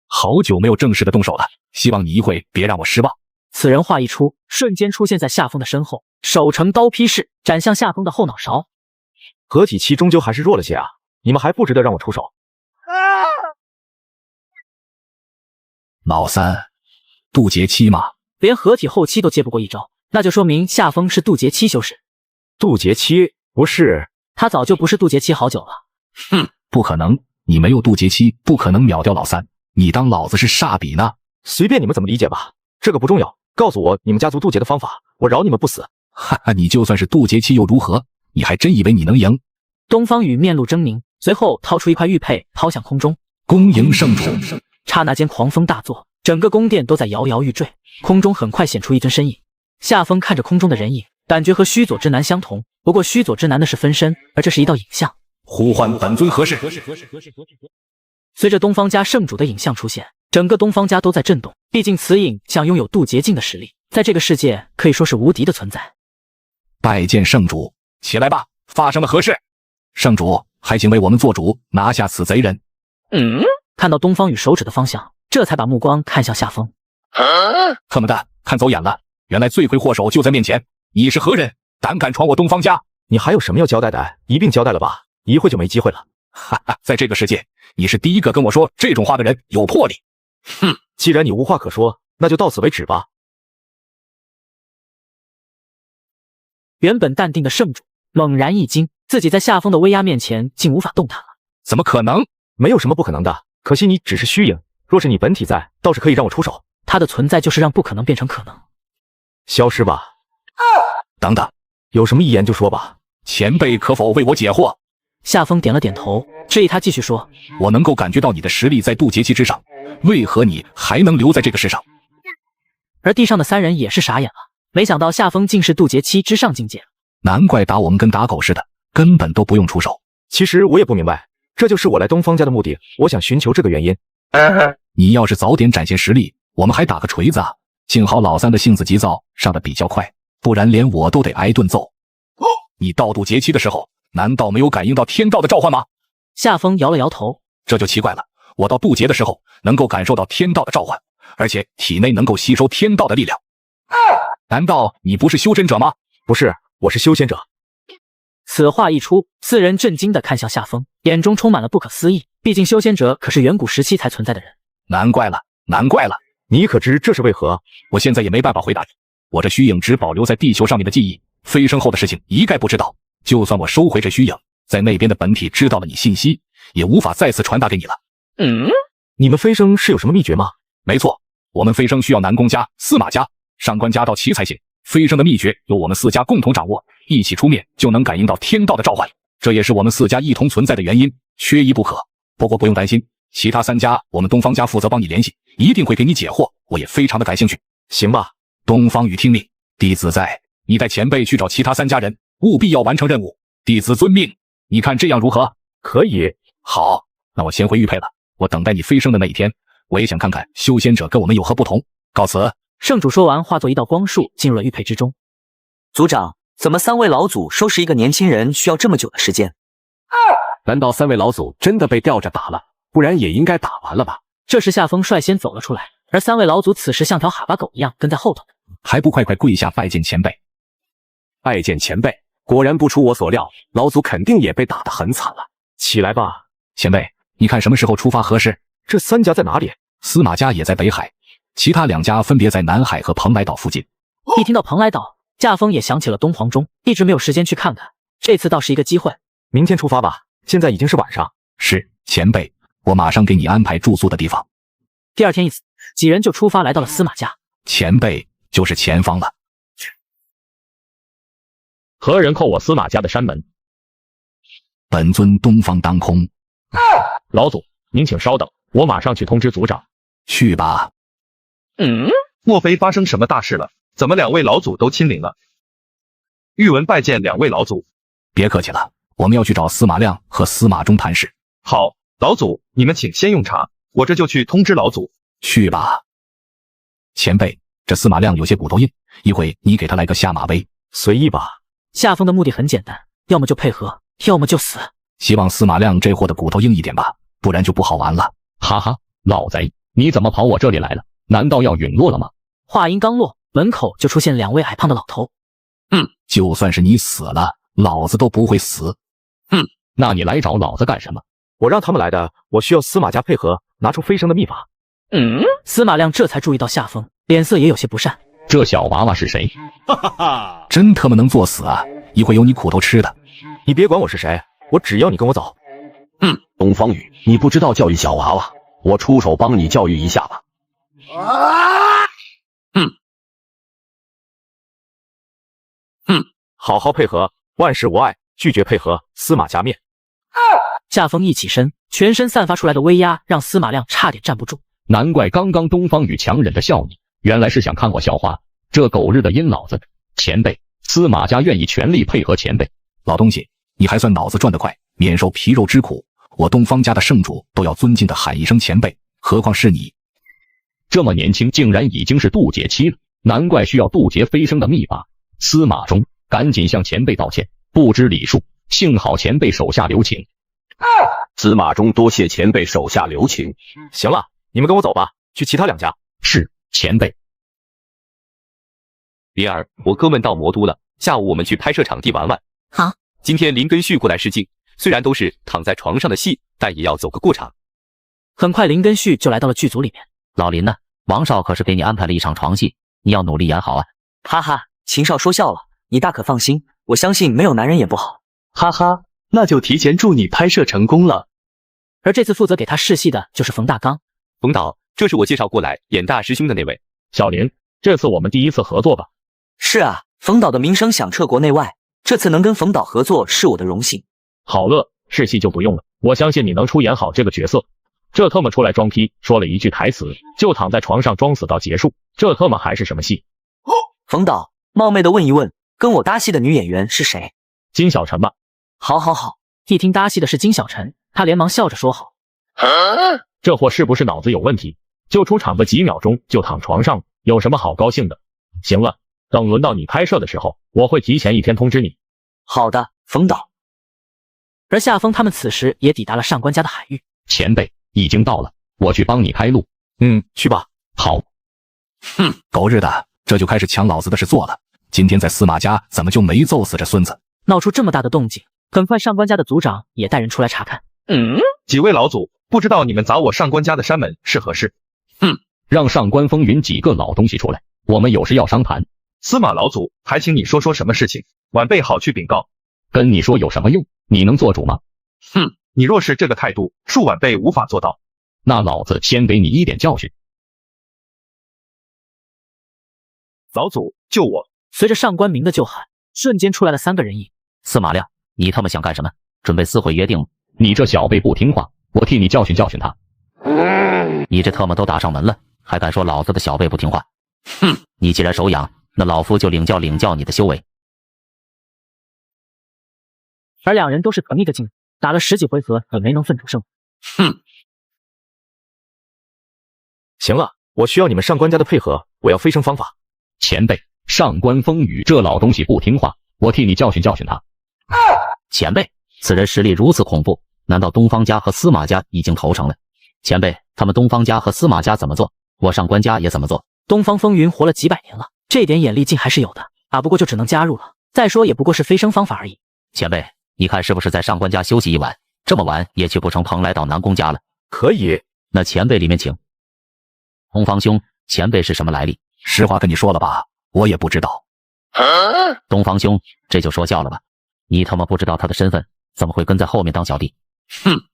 好久没有正式的动手了，希望你一会别让我失望。此人话一出，瞬间出现在夏风的身后，手成刀劈式，斩向夏风的后脑勺。合体期终究还是弱了些啊，你们还不值得让我出手。老三，渡劫期嘛，连合体后期都接不过一招，那就说明夏风是渡劫期修士。渡劫期不是？他早就不是渡劫期好久了。不可能，你没有渡劫期，不可能秒掉老三。你当老子是煞笔呢？随便你们怎么理解吧，这个不重要。告诉我你们家族渡劫的方法，我饶你们不死。哈哈，你就算是渡劫期又如何？你还真以为你能赢？东方宇面露狰狞，随后掏出一块玉佩抛向空中，恭迎圣主。刹那间狂风大作，整个宫殿都在摇摇欲坠，空中很快显出一尊身影。夏风看着空中的人影，感觉和须佐之男相同，不过须佐之男的是分身，而这是一道影像。呼唤本尊何事？随着东方家圣主的影像出现，整个东方家都在震动，毕竟此影像拥有渡劫境的实力，在这个世界可以说是无敌的存在。拜见圣主，起来吧，发生了何事？圣主，还请为我们做主，拿下此贼人。看到东方宇手指的方向，这才把目光看向夏风。特么的，看走眼了，原来罪魁祸首就在面前。你是何人？胆敢闯我东方家？你还有什么要交代的？一并交代了吧，一会就没机会了。哈哈，在这个世界，你是第一个跟我说这种话的人，有魄力。哼，既然你无话可说，那就到此为止吧。原本淡定的圣主猛然一惊，自己在夏风的威压面前竟无法动弹了。怎么可能？没有什么不可能的，可惜你只是虚影，若是你本体在，倒是可以让我出手。他的存在就是让不可能变成可能。消失吧。等等，有什么一言就说吧。前辈可否为我解惑？夏风点了点头，示意他继续说。我能够感觉到你的实力在渡劫期之上，为何你还能留在这个世上？而地上的三人也是傻眼了，没想到夏风竟是渡劫期之上境界。难怪打我们跟打狗似的，根本都不用出手。其实我也不明白，这就是我来东方家的目的，我想寻求这个原因。你要是早点展现实力，我们还打个锤子啊！幸好老三的性子急躁，上的比较快，不然连我都得挨顿揍。你到渡劫期的时候，难道没有感应到天道的召唤吗？夏风摇了摇头，这就奇怪了。我到渡劫的时候，能够感受到天道的召唤，而且体内能够吸收天道的力量。难道你不是修真者吗？不是，我是修仙者。此话一出，四人震惊地看向夏风，眼中充满了不可思议。毕竟修仙者可是远古时期才存在的人。难怪了，难怪了。你可知这是为何？我现在也没办法回答你。我这虚影只保留在地球上面的记忆，飞升后的事情一概不知道。就算我收回这虚影，在那边的本体知道了你信息，也无法再次传达给你了。你们飞升是有什么秘诀吗？没错，我们飞升需要南宫家、司马家、上官家到齐才行。飞升的秘诀由我们四家共同掌握，一起出面就能感应到天道的召唤，这也是我们四家一同存在的原因，缺一不可。不过不用担心，其他三家我们东方家负责帮你联系，一定会给你解惑，我也非常的感兴趣。行吧，东方宇听命，弟子在，你带前辈去找其他三家人，务必要完成任务，弟子遵命。你看这样如何？可以。好，那我先回玉佩了，我等待你飞升的那一天，我也想看看修仙者跟我们有何不同。告辞。圣主说完，化作一道光束进入了玉佩之中。族长，怎么三位老祖收拾一个年轻人需要这么久的时间？难道三位老祖真的被吊着打了？不然也应该打完了吧？这时夏风率先走了出来，而三位老祖此时像条哈巴狗一样跟在后头。还不快快跪下拜见前辈！拜见前辈，果然不出我所料，老祖肯定也被打得很惨了。起来吧，前辈，你看什么时候出发合适？这三家在哪里？司马家也在北海，其他两家分别在南海和蓬莱岛附近。一听到蓬莱岛，夏风也想起了东皇钟，一直没有时间去看看，这次倒是一个机会。明天出发吧，现在已经是晚上。是，前辈，我马上给你安排住宿的地方。第二天一早，几人就出发来到了司马家。前辈就是前方了。何人叩我司马家的山门？本尊东方当空。老祖，您请稍等，我马上去通知族长。去吧。莫非发生什么大事了？怎么两位老祖都亲临了？玉文拜见两位老祖。别客气了，我们要去找司马亮和司马衷谈事。好，老祖，你们请先用茶，我这就去通知老祖。去吧。前辈，这司马亮有些骨头硬，一会你给他来个下马威。随意吧。夏风的目的很简单，要么就配合，要么就死。希望司马亮这货的骨头硬一点吧，不然就不好玩了。哈哈，老贼，你怎么跑我这里来了？难道要陨落了吗？话音刚落，门口就出现两位矮胖的老头。就算是你死了，老子都不会死。那你来找老子干什么？我让他们来的，我需要司马家配合，拿出飞升的秘法。司马亮这才注意到夏风，脸色也有些不善。这小娃娃是谁？真他妈能作死啊！一会有你苦头吃的。你别管我是谁，我只要你跟我走。东方宇，你不知道教育小娃娃，我出手帮你教育一下吧。好好配合，万事无碍，拒绝配合，司马家灭。夏风一起身，全身散发出来的威压让司马亮差点站不住。难怪刚刚东方宇强忍着笑你，原来是想看我笑话，这狗日的阴老子！前辈，司马家愿意全力配合前辈。老东西，你还算脑子转得快，免受皮肉之苦。我东方家的圣主都要尊敬的喊一声前辈，何况是你？这么年轻，竟然已经是渡劫期了，难怪需要渡劫飞升的秘法。司马衷，赶紧向前辈道歉，不知礼数，幸好前辈手下留情。司马衷多谢前辈手下留情。行了，你们跟我走吧，去其他2家。是，前辈。灵儿，我哥们到魔都了，下午我们去拍摄场地玩玩。好。今天林跟旭过来试镜，虽然都是躺在床上的戏，但也要走个过场。很快林跟旭就来到了剧组里面。老林呢？王少可是给你安排了一场床戏，你要努力演好啊。哈哈，秦少说笑了，你大可放心，我相信没有男人演不好。哈哈，那就提前祝你拍摄成功了。而这次负责给他试戏的就是冯大刚。冯导，这是我介绍过来演大师兄的那位。小林，这次我们第一次合作吧？是啊，冯导的名声响彻国内外，这次能跟冯导合作是我的荣幸。好了，试戏就不用了，我相信你能出演好这个角色。这特么出来装逼，说了一句台词就躺在床上装死到结束，这特么还是什么戏？冯导，冒昧的问一问，跟我搭戏的女演员是谁？金小晨吧。好好好。一听搭戏的是金小晨，他连忙笑着说好。这货是不是脑子有问题？就出场个几秒钟就躺床上，有什么好高兴的？行了，等轮到你拍摄的时候，我会提前1天通知你。好的，冯导。而夏风他们此时也抵达了上官家的海域。前辈已经到了，我去帮你开路。去吧。好。哼，狗日的，这就开始抢老子的事做了。今天在司马家怎么就没揍死这孙子？闹出这么大的动静，很快上官家的族长也带人出来查看。几位老祖，不知道你们砸我上官家的山门是何事？让上官风云几个老东西出来，我们有事要商谈。司马老祖，还请你说说什么事情，晚辈好去禀告。跟你说有什么用？你能做主吗？你若是这个态度，恕晚辈无法做到。那老子先给你一点教训。老祖，救我！随着上官明的救喊，瞬间出来了3个人影。司马亮，你他妈想干什么？准备撕毁约定吗？你这小辈不听话，我替你教训教训他。你这特么都打上门了，还敢说老子的小辈不听话？你既然手痒，那老夫就领教领教你的修为。而2人都是横逆的劲，打了10几回合也没能分出胜负。行了，我需要你们上官家的配合，我要飞升方法。前辈，上官风雨这老东西不听话，我替你教训教训他。前辈，此人实力如此恐怖，难道东方家和司马家已经投诚了？前辈，他们东方家和司马家怎么做，我上官家也怎么做。东方风云活了几百年了，这点眼力劲还是有的啊，不过就只能加入了。再说也不过是飞升方法而已。前辈，你看是不是在上官家休息一晚？这么晚也去不成蓬莱岛南宫家了？可以。那前辈里面请。东方兄，前辈是什么来历？实话跟你说了吧，我也不知道。东方兄，这就说笑了吧？你他妈不知道他的身份，怎么会跟在后面当小弟？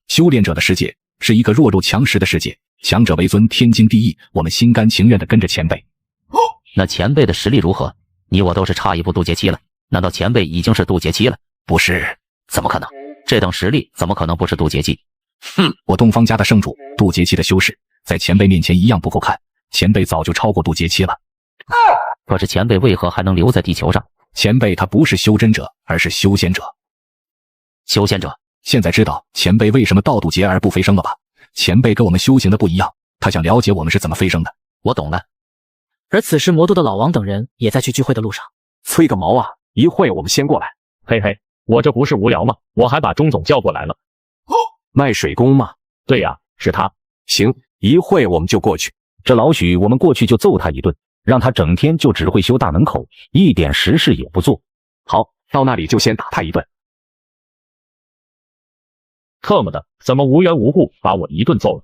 修炼者的世界是一个弱肉强食的世界，强者为尊，天经地义。我们心甘情愿的跟着前辈。那前辈的实力如何？你我都是差一步渡劫期了，难道前辈已经是渡劫期了？不是，怎么可能？这等实力怎么可能不是渡劫期？我东方家的圣主渡劫期的修士，在前辈面前一样不够看，前辈早就超过渡劫期了。可是前辈为何还能留在地球上？前辈他不是修真者，而是修仙者。修仙者，现在知道前辈为什么盗渡劫而不飞升了吧？前辈跟我们修行的不一样，他想了解我们是怎么飞升的。我懂了。而此时魔都的老王等人也在去聚会的路上。催个毛啊！一会我们先过来。嘿嘿，我这不是无聊吗？我还把钟总叫过来了。卖水工吗？对呀，是他。行，一会我们就过去。这老许，我们过去就揍他一顿，让他整天就只会修大门口，一点实事也不做。好，到那里就先打他一顿。特么的，怎么无缘无故把我一顿揍了？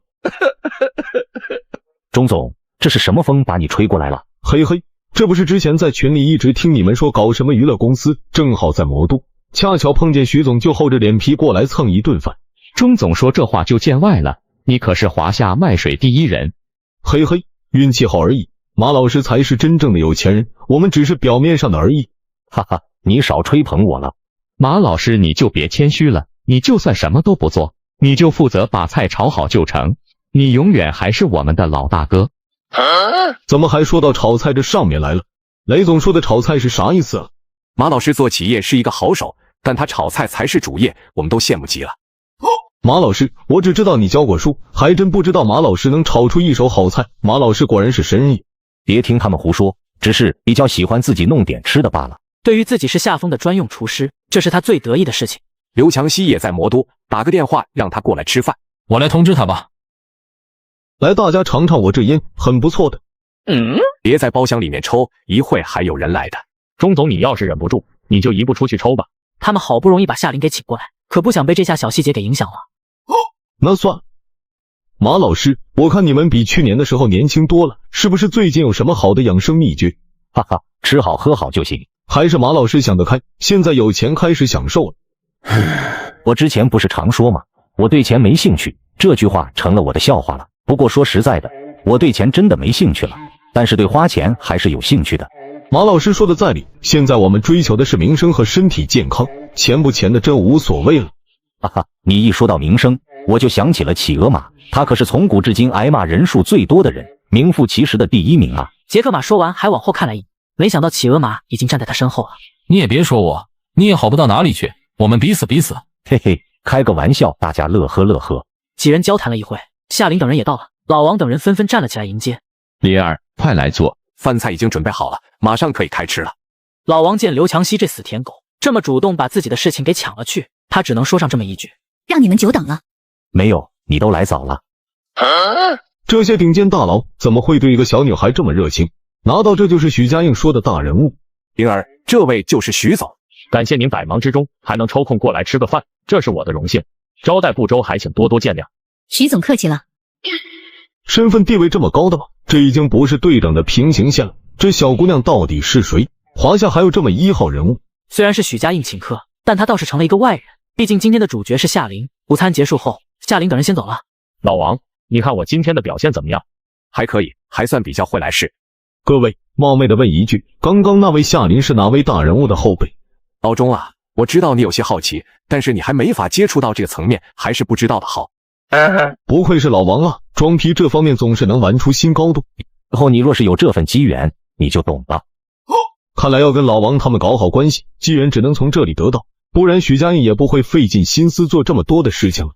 钟总，这是什么风把你吹过来了？嘿嘿，这不是之前在群里一直听你们说搞什么娱乐公司，正好在魔都，恰巧碰见徐总，就厚着脸皮过来蹭一顿饭。钟总说这话就见外了，你可是华夏卖水第一人。嘿嘿，运气好而已，马老师才是真正的有钱人，我们只是表面上的而已。哈哈，你少吹捧我了。马老师你就别谦虚了，你就算什么都不做，你就负责把菜炒好就成，你永远还是我们的老大哥。怎么还说到炒菜这上面来了？雷总说的炒菜是啥意思啊？马老师做企业是一个好手，但他炒菜才是主业，我们都羡慕极了。马老师，我只知道你教过书，还真不知道马老师能炒出一手好菜。马老师果然是神人。别听他们胡说，只是比较喜欢自己弄点吃的罢了。对于自己是夏风的专用厨师，这是他最得意的事情。刘强西也在魔都，打个电话让他过来吃饭。我来通知他吧。来，大家尝尝我这烟，很不错的。别在包厢里面抽，一会还有人来的。钟总，你要是忍不住，你就一步出去抽吧。他们好不容易把夏琳给请过来，可不想被这下小细节给影响了。那算了。马老师，我看你们比去年的时候年轻多了，是不是最近有什么好的养生秘诀？哈哈，吃好喝好就行。还是马老师想得开，现在有钱开始享受了。我之前不是常说吗？我对钱没兴趣，这句话成了我的笑话了。不过说实在的，我对钱真的没兴趣了，但是对花钱还是有兴趣的。马老师说的在理，现在我们追求的是名声和身体健康，钱不钱的真无所谓了。哈哈，你一说到名声，我就想起了企鹅马，他可是从古至今挨骂人数最多的人，名副其实的第一名啊。杰克马说完还往后看了一眼，没想到企鹅马已经站在他身后了。你也别说我，你也好不到哪里去，我们彼此彼此。嘿嘿，开个玩笑，大家乐呵乐呵。几人交谈了一会，夏琳等人也到了，老王等人纷纷站了起来迎接。李二，快来坐，饭菜已经准备好了，马上可以开吃了。老王见刘强西这死舔狗这么主动把自己的事情给抢了去，他只能说上这么一句：让你们久等了。没有，你都来早了。这些顶尖大佬怎么会对一个小女孩这么热情？拿到这就是许家印说的大人物。灵儿，这位就是许总。感谢您百忙之中还能抽空过来吃个饭，这是我的荣幸。招待不周还请多多见谅。许总客气了。身份地位这么高的吗？这已经不是对等的平行线了。这小姑娘到底是谁？华夏还有这么一号人物？虽然是许家印请客，但他倒是成了一个外人。毕竟今天的主角是夏琳。午餐结束后，夏琳等人先走了。老王，你看我今天的表现怎么样？还可以，还算比较会来事。各位，冒昧的问一句，刚刚那位夏琳是哪位大人物的后辈？老钟啊，我知道你有些好奇，但是你还没法接触到这个层面，还是不知道的好。不愧是老王啊，装逼这方面总是能玩出新高度。以后你若是有这份机缘，你就懂了。看来要跟老王他们搞好关系，机缘只能从这里得到，不然许家印也不会费尽心思做这么多的事情了。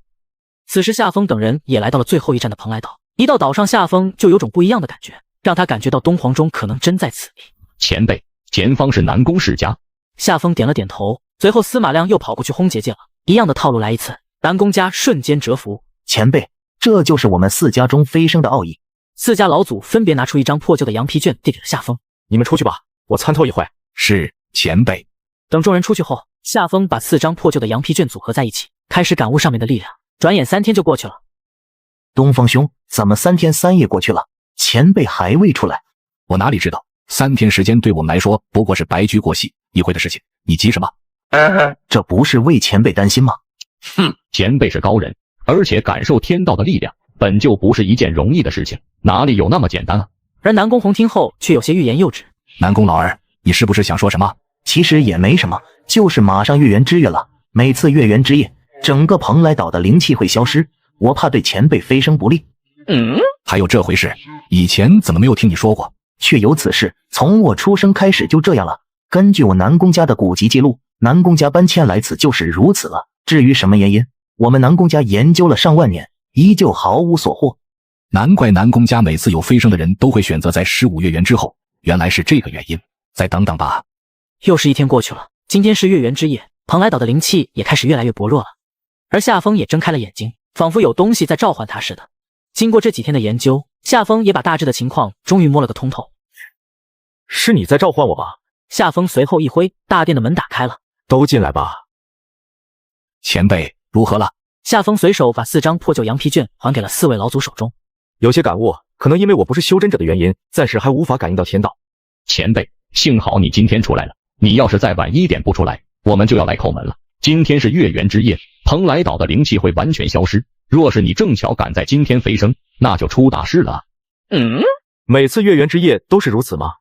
此时夏风等人也来到了最后一站的蓬莱岛。一到岛上，夏风就有种不一样的感觉，让他感觉到东皇钟可能真在此地。前辈，前方是南宫世家。夏风点了点头，随后司马亮又跑过去轰结界了，一样的套路来一次，南宫家瞬间折服。前辈，这就是我们4家中飞升的奥义。4家老祖分别拿出一张破旧的羊皮卷递给了夏风。你们出去吧，我参透一会。是，前辈。等众人出去后，夏风把4张破旧的羊皮卷组合在一起，开始感悟上面的力量。转眼3天就过去了。东方兄，怎么3天3夜过去了，前辈还未出来？我哪里知道，3天时间对我们来说不过是白驹过隙，一会的事情，你急什么？这不是为前辈担心吗？哼，前辈是高人，而且感受天道的力量本就不是一件容易的事情，哪里有那么简单啊？而南宫红听后却有些欲言又止。南宫老儿，你是不是想说什么？其实也没什么，就是马上月圆之夜了，每次月圆之夜，整个蓬莱岛的灵气会消失，我怕对前辈飞升不利。还有这回事？以前怎么没有听你说过？确有此事，从我出生开始就这样了。根据我南宫家的古籍记录，南宫家搬迁来此就是如此了。至于什么原因，我们南宫家研究了上万年，依旧毫无所获。难怪南宫家每次有飞升的人都会选择在15月圆之后，原来是这个原因。再等等吧。又是1天过去了，今天是月圆之夜，蓬莱岛的灵气也开始越来越薄弱了。而夏风也睁开了眼睛，仿佛有东西在召唤他似的。经过这几天的研究，夏风也把大致的情况终于摸了个通透。是你在召唤我吧？夏风随后一挥，大殿的门打开了。都进来吧。前辈，如何了？夏风随手把4张破旧羊皮卷还给了4位老祖手中。有些感悟，可能因为我不是修真者的原因，暂时还无法感应到天道。前辈，幸好你今天出来了，你要是再晚1点不出来，我们就要来叩门了。今天是月圆之夜，蓬莱岛的灵气会完全消失。若是你正巧赶在今天飞升，那就出大事了啊！每次月圆之夜都是如此吗？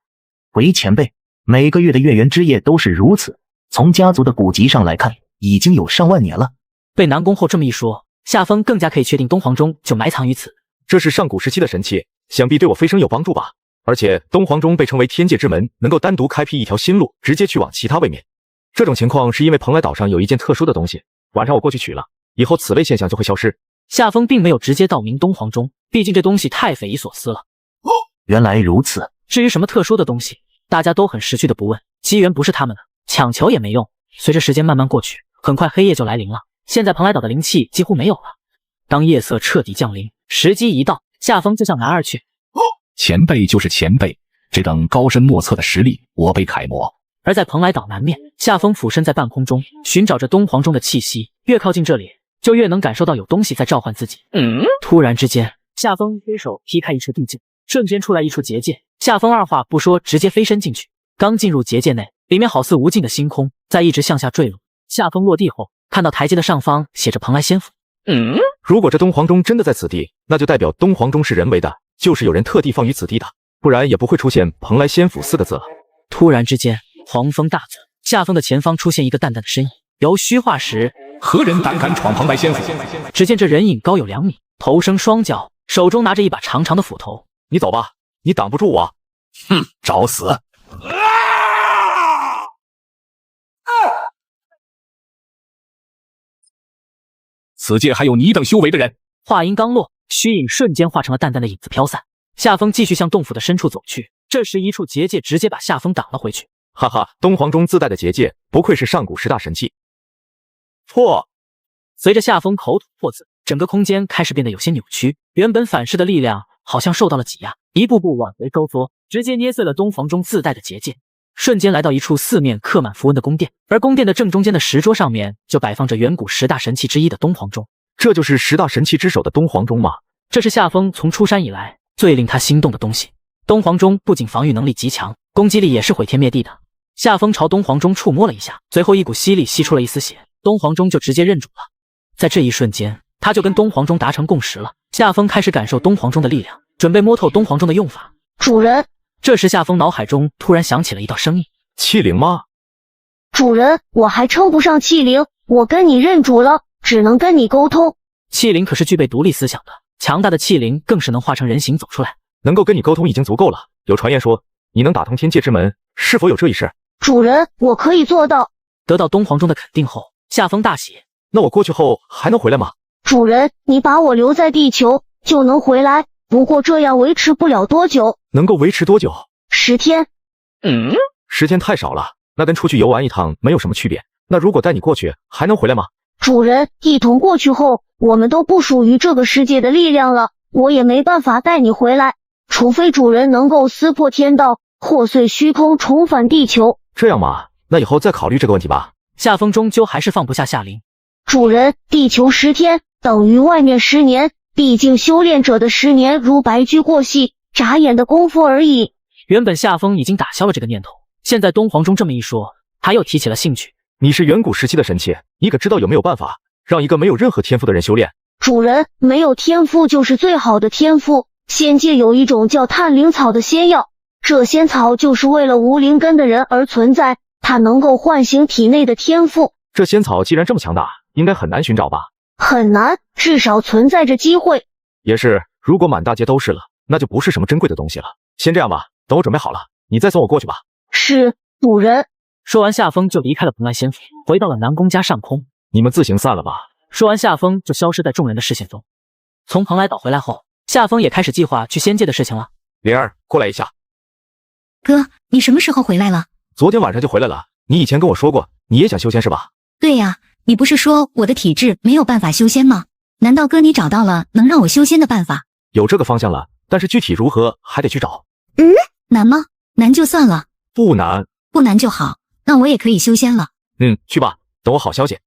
回前辈，每个月的月圆之夜都是如此。从家族的古籍上来看，已经有上万年了。被南宫后这么一说，夏风更加可以确定东皇钟就埋藏于此。这是上古时期的神器，想必对我飞升有帮助吧？而且东皇钟被称为天界之门，能够单独开辟一条新路，直接去往其他位面。这种情况是因为蓬莱岛上有一件特殊的东西，晚上我过去取了，以后此类现象就会消失。夏风并没有直接道明东皇钟，毕竟这东西太匪夷所思了。原来如此。至于什么特殊的东西，大家都很识趣的不问，机缘不是他们的，强求也没用。随着时间慢慢过去，很快黑夜就来临了。现在蓬莱岛的灵气几乎没有了。当夜色彻底降临，时机一到，夏风就向南而去。前辈就是前辈，这等高深莫测的实力，我辈楷模。而在蓬莱岛南面，夏风俯身在半空中，寻找着东皇钟的气息。越靠近这里，就越能感受到有东西在召唤自己。突然之间，夏风挥手劈开一处地境，瞬间出来一处结界。夏风二话不说，直接飞身进去。刚进入结界内，里面好似无尽的星空，在一直向下坠落。夏风落地后，看到台阶的上方写着蓬莱仙府。如果这东皇钟真的在此地，那就代表东皇钟是人为的，就是有人特地放于此地的，不然也不会出现蓬莱仙府4个字了。突然之间，狂风大作，夏风的前方出现一个淡淡的身影，由虚化时，何人胆敢闯蓬莱仙府？只见这人影高有2米，头生双角，手中拿着一把长长的斧头。你走吧，你挡不住我。哼，找死！此界还有你等修为的人。话音刚落，虚影瞬间化成了淡淡的影子飘散。夏风继续向洞府的深处走去，这时一处结界直接把夏风挡了回去。哈哈，东皇钟自带的结界，不愧是上古10大神器。破！随着夏风口吐破字，整个空间开始变得有些扭曲，原本反噬的力量好像受到了挤压，一步步往回收缩，直接捏碎了东皇钟自带的结界。瞬间来到一处四面刻满符文的宫殿，而宫殿的正中间的石桌上面就摆放着远古10大神器之一的东皇钟。这就是10大神器之首的东皇钟吗？这是夏风从出山以来最令他心动的东西。东皇钟不仅防御能力极强，攻击力也是毁天灭地的。夏风朝东皇钟触摸了一下，随后一股吸力吸出了一丝血，东皇钟就直接认主了。在这一瞬间，他就跟东皇钟达成共识了。夏风开始感受东皇钟的力量，准备摸透东皇钟的用法。主人，这时夏风脑海中突然响起了一道声音：器灵吗？主人，我还称不上器灵，我跟你认主了，只能跟你沟通。器灵可是具备独立思想的，强大的器灵更是能化成人形走出来。能够跟你沟通已经足够了。有传言说你能打通天界之门，是否有这一事？主人，我可以做到。得到东皇钟的肯定后，夏风大喜。那我过去后还能回来吗？主人，你把我留在地球就能回来，不过这样维持不了多久。能够维持多久？10天。10天太少了，那跟出去游玩一趟没有什么区别。那如果带你过去，还能回来吗？主人，一同过去后，我们都不属于这个世界的力量了，我也没办法带你回来，除非主人能够撕破天道，破碎虚空，重返地球。这样吗？那以后再考虑这个问题吧。夏风终究还是放不下夏灵。主人，地球10天等于外面10年，毕竟修炼者的10年如白驹过隙，眨眼的功夫而已。原本夏风已经打消了这个念头，现在东皇钟这么一说，他又提起了兴趣。你是远古时期的神器，你可知道有没有办法让一个没有任何天赋的人修炼？主人，没有天赋就是最好的天赋。仙界有一种叫探灵草的仙药，这仙草就是为了无灵根的人而存在，它能够唤醒体内的天赋。这仙草既然这么强大，应该很难寻找吧？很难，至少存在着机会。也是，如果满大街都是了，那就不是什么珍贵的东西了。先这样吧，等我准备好了，你再送我过去吧。是，主人。说完，夏风就离开了蓬莱仙府，回到了南宫家上空。你们自行散了吧。说完，夏风就消失在众人的视线中。从蓬莱岛回来后，夏风也开始计划去仙界的事情了。灵儿，过来一下。哥，你什么时候回来了？昨天晚上就回来了。你以前跟我说过，你也想修仙是吧？对呀，你不是说我的体质没有办法修仙吗？难道哥你找到了能让我修仙的办法？有这个方向了，但是具体如何还得去找。难吗？难就算了。不难。不难就好，那我也可以修仙了。去吧，等我好消息。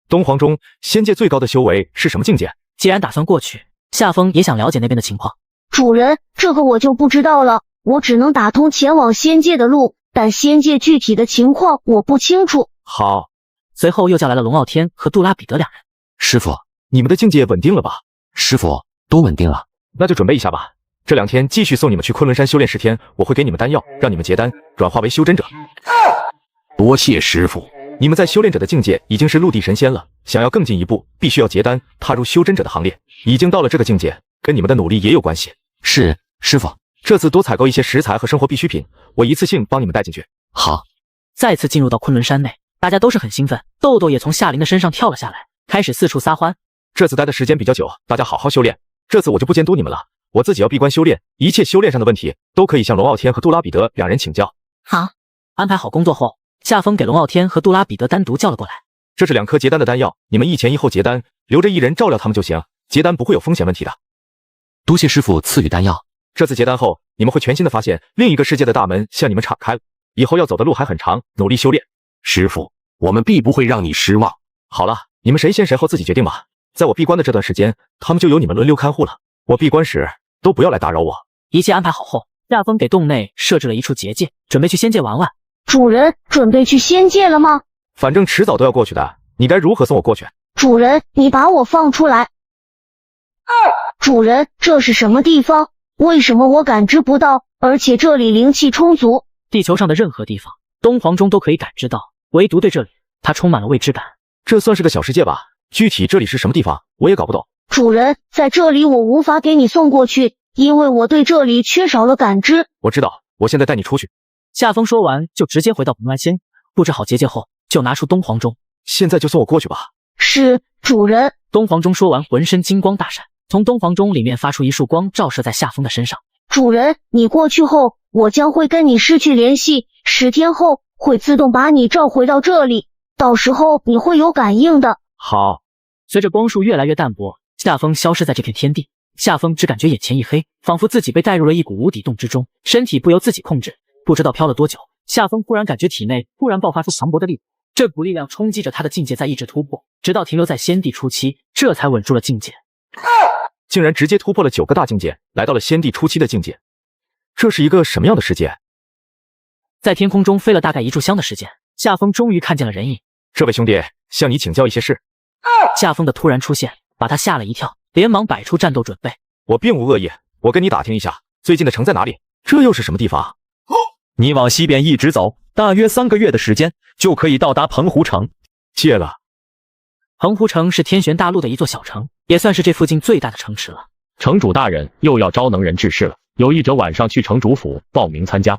东皇钟，仙界最高的修为是什么境界？既然打算过去，夏风也想了解那边的情况。主人，这个我就不知道了，我只能打通前往仙界的路，但仙界具体的情况我不清楚。好。随后又叫来了龙傲天和杜拉彼得两人。师傅，你们的境界稳定了吧？师傅，都稳定了。那就准备一下吧。这2天继续送你们去昆仑山修炼10天，我会给你们丹药，让你们结丹，转化为修真者。多谢师傅。你们在修炼者的境界已经是陆地神仙了，想要更进一步，必须要结丹，踏入修真者的行列。已经到了这个境界，跟你们的努力也有关系。是，师傅。这次多采购一些食材和生活必需品，我一次性帮你们带进去。好。再次进入到昆仑山内，大家都是很兴奋，豆豆也从夏灵的身上跳了下来，开始四处撒欢。这次待的时间比较久，大家好好修炼。这次我就不监督你们了，我自己要闭关修炼，一切修炼上的问题都可以向龙傲天和杜拉彼得2人请教。好，安排好工作后，夏风给龙傲天和杜拉彼得单独叫了过来。这是2颗结丹的丹药，你们一前一后结丹，留着1人照料他们就行，结丹不会有风险问题的。多谢师傅赐予丹药。这次结丹后，你们会全新的发现另一个世界的大门向你们敞开了，以后要走的路还很长，努力修炼。师傅，我们必不会让你失望。好了，你们谁先谁后自己决定吧。在我闭关的这段时间，他们就由你们轮流看护了。我闭关时都不要来打扰我。一切安排好后，夏风给洞内设置了一处结界，准备去仙界玩玩。主人，准备去仙界了吗？反正迟早都要过去的，你该如何送我过去？主人，你把我放出来。主人，这是什么地方？为什么我感知不到，而且这里灵气充足？地球上的任何地方，东皇钟都可以感知到，唯独对这里，它充满了未知感。这算是个小世界吧？具体这里是什么地方，我也搞不懂。主人，在这里我无法给你送过去，因为我对这里缺少了感知。我知道，我现在带你出去。夏风说完，就直接回到蓬莱仙，布置好结界后，就拿出东皇钟。现在就送我过去吧。是，主人。东皇钟说完，浑身金光大闪，从东皇钟里面发出一束光，照射在夏风的身上。主人，你过去后，我将会跟你失去联系，10天后会自动把你召回到这里，到时候你会有感应的。好。随着光束越来越淡薄，夏风消失在这片天地。夏风只感觉眼前一黑，仿佛自己被带入了一股无底洞之中，身体不由自己控制。不知道飘了多久，夏风忽然感觉体内突然爆发出磅礴的力量，这股力量冲击着他的境界在一直突破，直到停留在仙帝初期，这才稳住了境界。竟然直接突破了9个大境界，来到了仙帝初期的境界。这是一个什么样的世界？在天空中飞了大概1炷香的时间，夏风终于看见了人影。这位兄弟，向你请教一些事。夏风的突然出现把他吓了一跳，连忙摆出战斗准备。我并无恶意，我跟你打听一下，最近的城在哪里？这又是什么地方？你往西边一直走，大约3个月的时间就可以到达澎湖城。戒了。澎湖城是天玄大陆的一座小城，也算是这附近最大的城池了。城主大人又要招能人治事了，有意者晚上去城主府报名参加。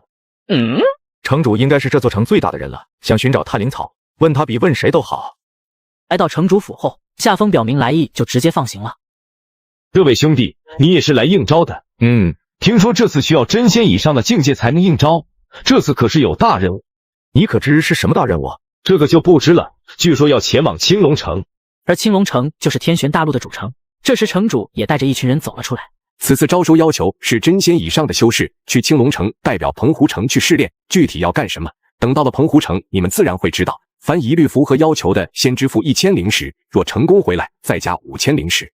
城主应该是这座城最大的人了，想寻找探灵草，问他比问谁都好。来到城主府后，夏风表明来意，就直接放行了。这位兄弟，你也是来应招的？听说这次需要真仙以上的境界才能应招，这次可是有大任务。你可知是什么大任务？这个就不知了，据说要前往青龙城。而青龙城就是天玄大陆的主城。这时城主也带着一群人走了出来。此次招收要求是真仙以上的修士去青龙城代表澎湖城去试炼，具体要干什么，等到了澎湖城你们自然会知道。凡一律符合要求的，先支付1000灵石，若成功回来，再加5000灵石。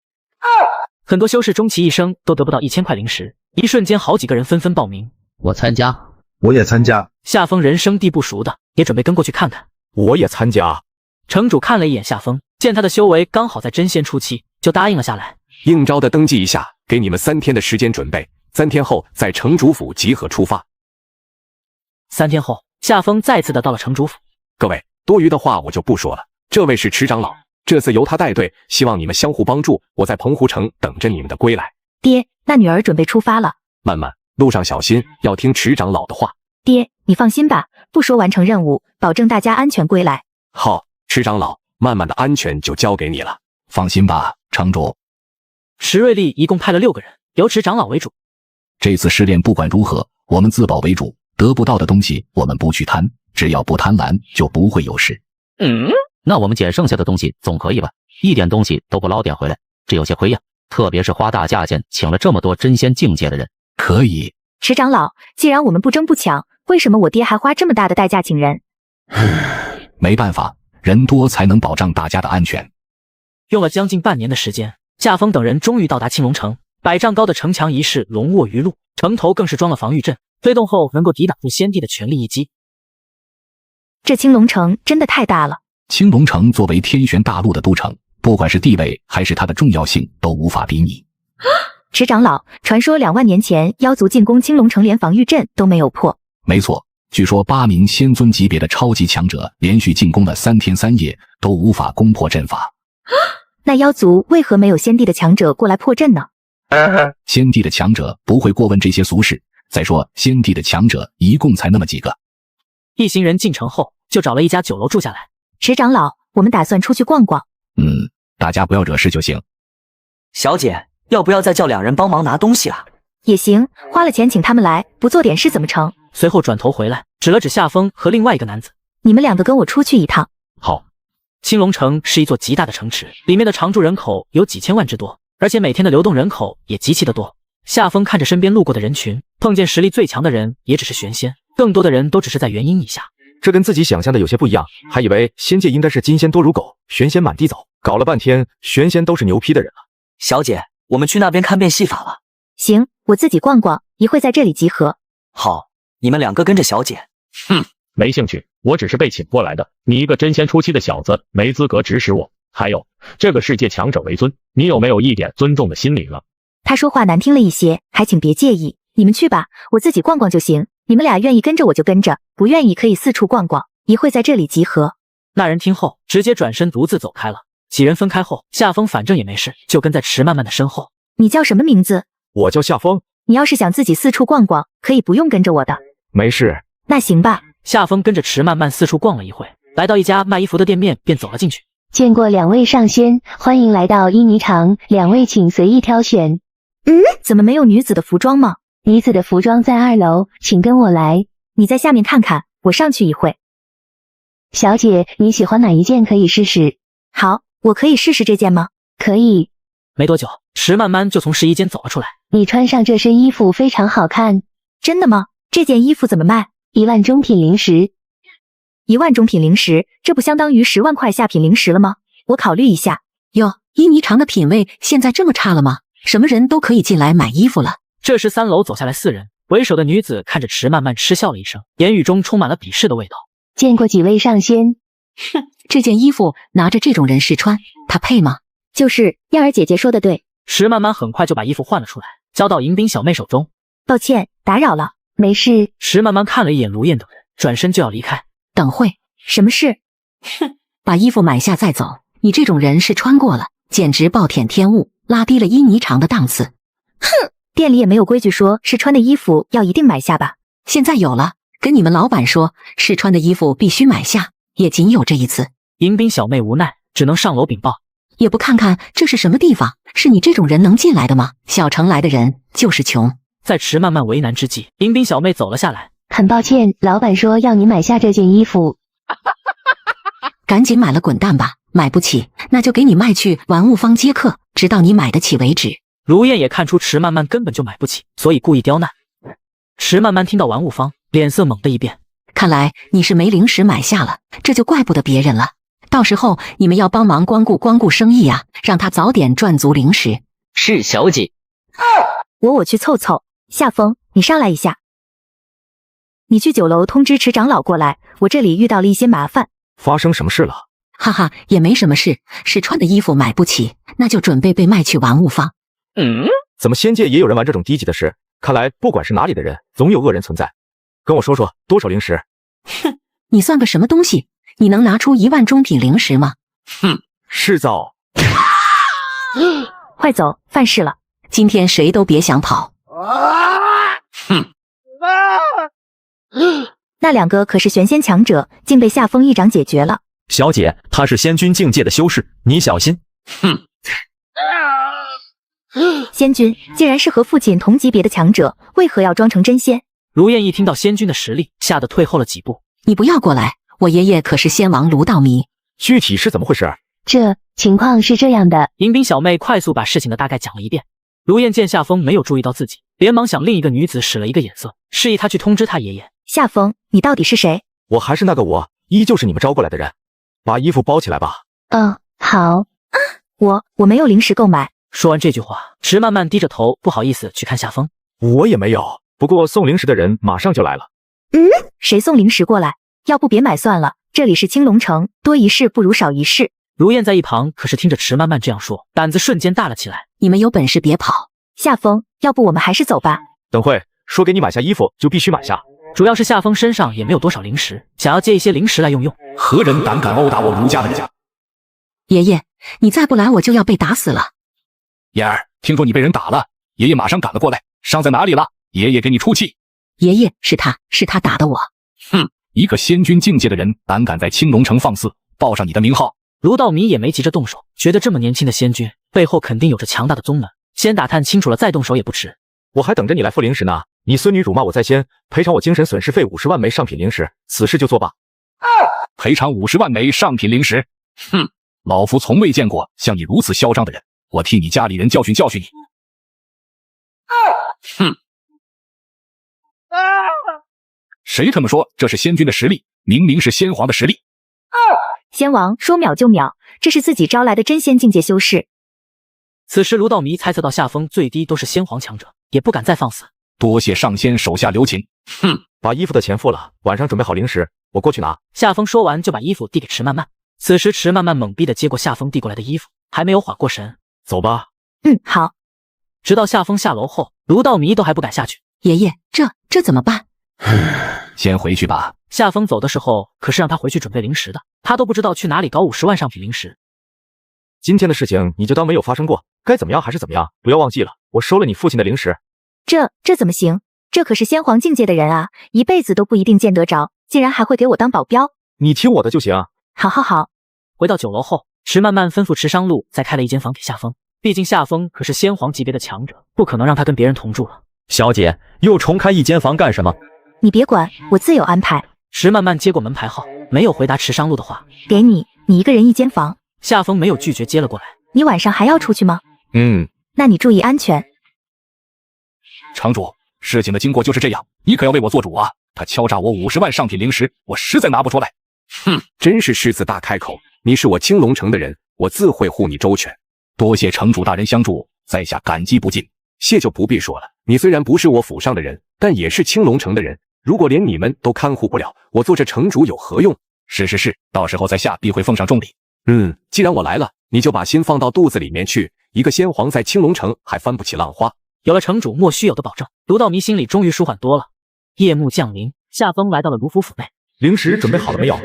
很多修士终其一生都得不到1000块灵石，一瞬间好几个人纷纷报名。我参加，我也参加。夏风人生地不熟的，也准备跟过去看看。我也参加。城主看了一眼夏风，见他的修为刚好在真仙初期，就答应了下来。应招的登记一下，给你们3天的时间准备，3天后在城主府集合出发。3天后，夏风再次的到了城主府。各位，多余的话我就不说了。这位是池长老，这次由他带队，希望你们相互帮助。我在澎湖城等着你们的归来。爹，那女儿准备出发了。慢慢，路上小心，要听池长老的话。爹，你放心吧，不说完成任务，保证大家安全归来。好，池长老，慢慢的安全就交给你了。放心吧，城主。石瑞丽一共派了6个人，由池长老为主。这次试炼不管如何，我们自保为主，得不到的东西我们不去贪，只要不贪婪就不会有事。那我们捡剩下的东西总可以吧？一点东西都不捞点回来，这有些亏呀。特别是花大价钱请了这么多真仙境界的人。可以。池长老，既然我们不争不抢，为什么我爹还花这么大的代价请人？没办法，人多才能保障大家的安全。用了将近半年的时间，夏风等人终于到达青龙城。100丈高的城墙一式龙卧于陆，城头更是装了防御阵，推动后能够抵挡住仙帝的全力一击。这青龙城真的太大了。青龙城作为天玄大陆的都城，不管是地位还是它的重要性都无法比拟。池长老，传说2万年前妖族进攻青龙城连防御阵都没有破。没错，据说8名仙尊级别的超级强者连续进攻了3天3夜都无法攻破阵法。那妖族为何没有先帝的强者过来破阵呢？先帝的强者不会过问这些俗事，再说先帝的强者一共才那么几个。一行人进城后就找了一家酒楼住下来。池长老，我们打算出去逛逛。大家不要惹事就行。小姐，要不要再叫2人帮忙拿东西啊？也行，花了钱请他们来，不做点事怎么成？随后转头回来，指了指夏风和另外一个男子：“你们两个跟我出去一趟。”好。青龙城是一座极大的城池，里面的常住人口有几千万之多，而且每天的流动人口也极其的多。夏风看着身边路过的人群，碰见实力最强的人也只是玄仙，更多的人都只是在元婴以下。这跟自己想象的有些不一样，还以为仙界应该是金仙多如狗，玄仙满地走，搞了半天玄仙都是牛批的人了。小姐，我们去那边看遍戏法了。行，我自己逛逛，一会在这里集合。好，你们两个跟着小姐。哼，没兴趣，我只是被请过来的。你一个真仙初期的小子，没资格指使我。还有，这个世界强者为尊，你有没有一点尊重的心理了？他说话难听了一些，还请别介意。你们去吧，我自己逛逛就行。你们俩愿意跟着我就跟着，不愿意可以四处逛逛，一会在这里集合。那人听后直接转身独自走开了。几人分开后，夏风反正也没事，就跟在迟曼曼的身后。你叫什么名字？我叫夏风。你要是想自己四处逛逛，可以不用跟着我的。没事。那行吧。夏风跟着迟曼曼四处逛了一会，来到一家卖衣服的店面，便走了进去。见过两位上仙，欢迎来到伊尼场，两位请随意挑选。怎么没有女子的服装吗？女子的服装在2楼，请跟我来。你在下面看看，我上去一会。小姐，你喜欢哪一件可以试试？好，我可以试试这件吗？可以。没多久，迟曼曼就从试衣间走了出来。你穿上这身衣服非常好看。真的吗？这件衣服怎么卖？1万中品灵石。1万中品灵石，这不相当于10万块下品灵石了吗？我考虑一下。哟，伊尼场的品味现在这么差了吗？什么人都可以进来买衣服了。这时3楼走下来4人，为首的女子看着迟曼曼嗤笑了一声，言语中充满了鄙视的味道。见过几位上仙？哼，这件衣服拿着这种人试穿，她配吗？就是燕儿姐姐说的对。迟曼曼很快就把衣服换了出来，交到迎宾小妹手中。抱歉，打扰了。没事。迟曼曼看了一眼卢燕等人，转身就要离开。等会，什么事？哼，把衣服买下再走。你这种人试穿过了，简直暴殄天物，拉低了伊尼场的档次。哼，店里也没有规矩说试穿的衣服要一定买下吧？现在有了，跟你们老板说，试穿的衣服必须买下，也仅有这一次。迎宾小妹无奈，只能上楼禀报。也不看看这是什么地方，是你这种人能进来的吗？小城来的人就是穷。在迟曼曼为难之际，迎宾小妹走了下来。很抱歉，老板说要你买下这件衣服。赶紧买了滚蛋吧，买不起那就给你卖去玩物坊接客，直到你买得起为止。卢燕也看出迟曼曼根本就买不起，所以故意刁难。迟曼曼听到玩物坊，脸色猛地一变。看来你是没零食买下了，这就怪不得别人了。到时候你们要帮忙光顾生意啊，让他早点赚足零食。是小姐。我去凑凑。夏风，你上来一下。你去9楼通知池长老过来，我这里遇到了一些麻烦。发生什么事了？哈哈，也没什么事，试穿的衣服买不起，那就准备被卖去玩物坊。怎么仙界也有人玩这种低级的事？看来不管是哪里的人，总有恶人存在。跟我说说多少灵石？哼，你算个什么东西？你能拿出1万中品灵石吗？哼，是造。快走，犯事了。今天谁都别想跑。哼。那2个可是玄仙强者，竟被夏风一掌解决了。小姐，他是仙君境界的修士，你小心。哼。仙君既然是和父亲同级别的强者，为何要装成真仙？卢燕一听到仙君的实力，吓得退后了几步。你不要过来，我爷爷可是仙王卢道迷。具体是怎么回事？这情况是这样的。迎宾小妹快速把事情的大概讲了一遍。卢燕见夏风没有注意到自己，连忙向另一个女子使了一个眼色，示意她去通知她爷爷。夏风，你到底是谁？我还是那个我，依旧是你们招过来的人。把衣服包起来吧。好。我没有零食购买。说完这句话，迟曼曼低着头，不好意思去看夏风。我也没有，不过送零食的人马上就来了。谁送零食过来？要不别买算了，这里是青龙城，多一事不如少一事。卢燕在一旁可是听着迟曼曼这样说，胆子瞬间大了起来。你们有本事别跑。夏风，要不我们还是走吧。等会说给你买下衣服就必须买下。主要是夏风身上也没有多少零食，想要借一些零食来用。何人胆敢殴打我卢家的家？爷爷，你再不来我就要被打死了。燕儿，听说你被人打了，爷爷马上赶了过来，伤在哪里了？爷爷给你出气。爷爷，是他打的我。哼，一个仙君境界的人胆敢在青龙城放肆，报上你的名号。卢道迷也没急着动手，觉得这么年轻的仙君背后肯定有着强大的宗门，先打探清楚了再动手也不迟。我还等着你来付零食呢，你孙女辱骂我在先，赔偿我精神损失费50万枚上品灵石，此事就作罢。赔偿50万枚上品灵石？哼，老夫从未见过像你如此嚣张的人，我替你家里人教训教训你。哼！谁他妈说这是仙君的实力？明明是仙皇的实力。仙王说秒就秒，这是自己招来的真仙境界修士。此时卢道迷猜测到夏风最低都是仙皇强者，也不敢再放肆。多谢上仙手下留情。哼，把衣服的钱付了，晚上准备好灵石，我过去拿。夏风说完就把衣服递给池漫漫。此时池漫漫懵逼的接过夏风递过来的衣服，还没有缓过神。走吧。好。直到夏风下楼后，卢道迷都还不敢下去。爷爷，这怎么办？先回去吧。夏风走的时候可是让他回去准备灵石的，他都不知道去哪里搞50万上品灵石。今天的事情你就当没有发生过，该怎么样还是怎么样，不要忘记了，我收了你父亲的灵石。这怎么行？这可是仙皇境界的人啊，一辈子都不一定见得着，竟然还会给我当保镖。你听我的就行。好。回到酒楼后，池漫漫吩咐池商路再开了一间房给夏风，毕竟夏风可是仙皇级别的强者，不可能让他跟别人同住了。小姐，又重开一间房干什么？你别管，我自有安排。池漫漫接过门牌号，没有回答池商路的话。给你一个人一间房。夏风没有拒绝，接了过来。你晚上还要出去吗？那你注意安全。城主，事情的经过就是这样，你可要为我做主啊！他敲诈我50万上品灵石，我实在拿不出来。哼，真是狮子大开口！你是我青龙城的人，我自会护你周全。多谢城主大人相助，在下感激不尽。谢就不必说了，你虽然不是我府上的人，但也是青龙城的人。如果连你们都看护不了，我做这城主有何用？是，到时候在下必会奉上重礼。既然我来了，你就把心放到肚子里面去。一个仙皇在青龙城还翻不起浪花。有了城主莫须有的保证，卢道迷心里终于舒缓多了。夜幕降临，夏风来到了卢府府内。灵石准备好了没有？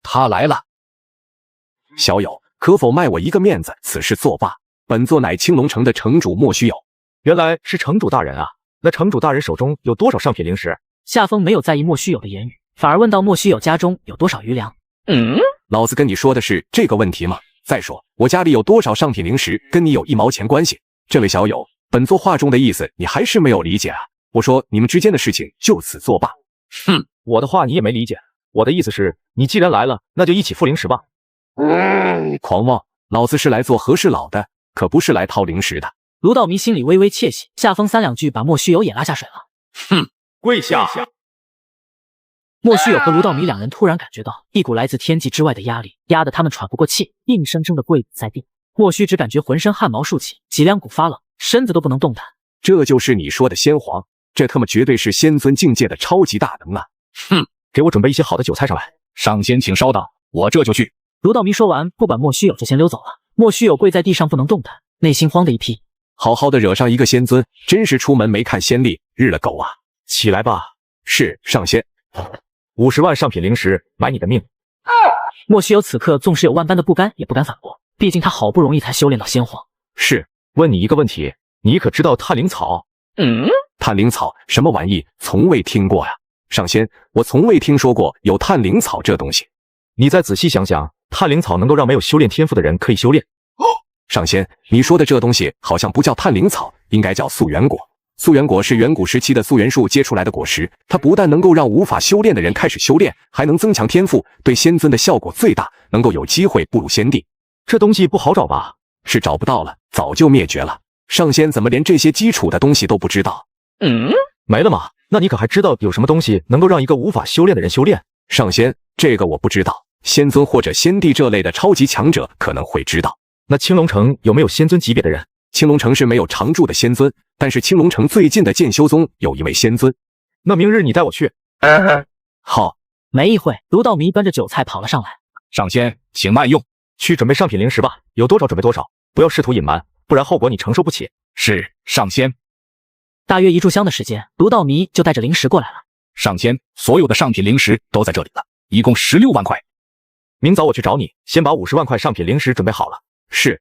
他来了。小友，可否卖我一个面子？此事作罢。本座乃青龙城的城主莫须有。原来是城主大人啊！那城主大人手中有多少上品灵石？夏风没有在意莫须有的言语，反而问到莫须有家中有多少余粮。老子跟你说的是这个问题吗？再说我家里有多少上品灵石，跟你有1毛钱关系？这位小友，本座话中的意思你还是没有理解啊！我说你们之间的事情就此作罢。我的话你也没理解。我的意思是，你既然来了，那就一起付灵石吧。狂妄！老子是来做和事佬的，可不是来掏灵石的。卢道迷心里微微窃喜，夏风3两句把莫须有也拉下水了。跪下！莫须有和卢道迷2人突然感觉到一股来自天际之外的压力，压得他们喘不过气，硬生生的跪在地。莫须只感觉浑身汗毛竖起，脊梁骨发冷，身子都不能动弹。这就是你说的仙皇，这他妈绝对是仙尊境界的超级大能啊！给我准备一些好的酒菜上来。上仙请稍等，我这就去。卢道迷说完，不管莫须有就先溜走了。莫须有跪在地上不能动弹，内心慌的一批。好好的惹上一个仙尊，真是出门没看先例，日了狗啊！起来吧。是上仙。 50万上品灵石，买你的命！莫须有此刻纵使有万般的不甘，也不敢反驳，毕竟他好不容易才修炼到仙皇。是，问你一个问题，你可知道探灵草？探灵草什么玩意？从未听过呀！上仙，我从未听说过有探灵草这东西。你再仔细想想，探灵草能够让没有修炼天赋的人可以修炼。上仙，你说的这东西好像不叫探灵草，应该叫溯源果。 溯源果是远古时期的溯源树结出来的果实，它不但能够让无法修炼的人开始修炼，还能增强天赋，对仙尊的效果最大，能够有机会步入仙地。这东西不好找吧？是找不到了，早就灭绝了。上仙怎么连这些基础的东西都不知道？没了吗？那你可还知道有什么东西能够让一个无法修炼的人修炼？上仙，这个我不知道。仙尊或者仙帝这类的超级强者可能会知道。那青龙城有没有仙尊级别的人？ 青龙城是没有常驻的仙尊，但是青龙城最近的剑修宗有一位仙尊。那明日你带我去。好。没一会，卢道迷端着酒菜跑了上来。上仙，请慢用。去准备上品灵石吧，有多少准备多少，不要试图隐瞒，不然后果你承受不起。是，上仙。大约1炷香的时间，卢道迷就带着灵石过来了。上仙，所有的上品灵石都在这里了，一共16万块。明早我去找你，先把50万块上品灵石准备好了。是。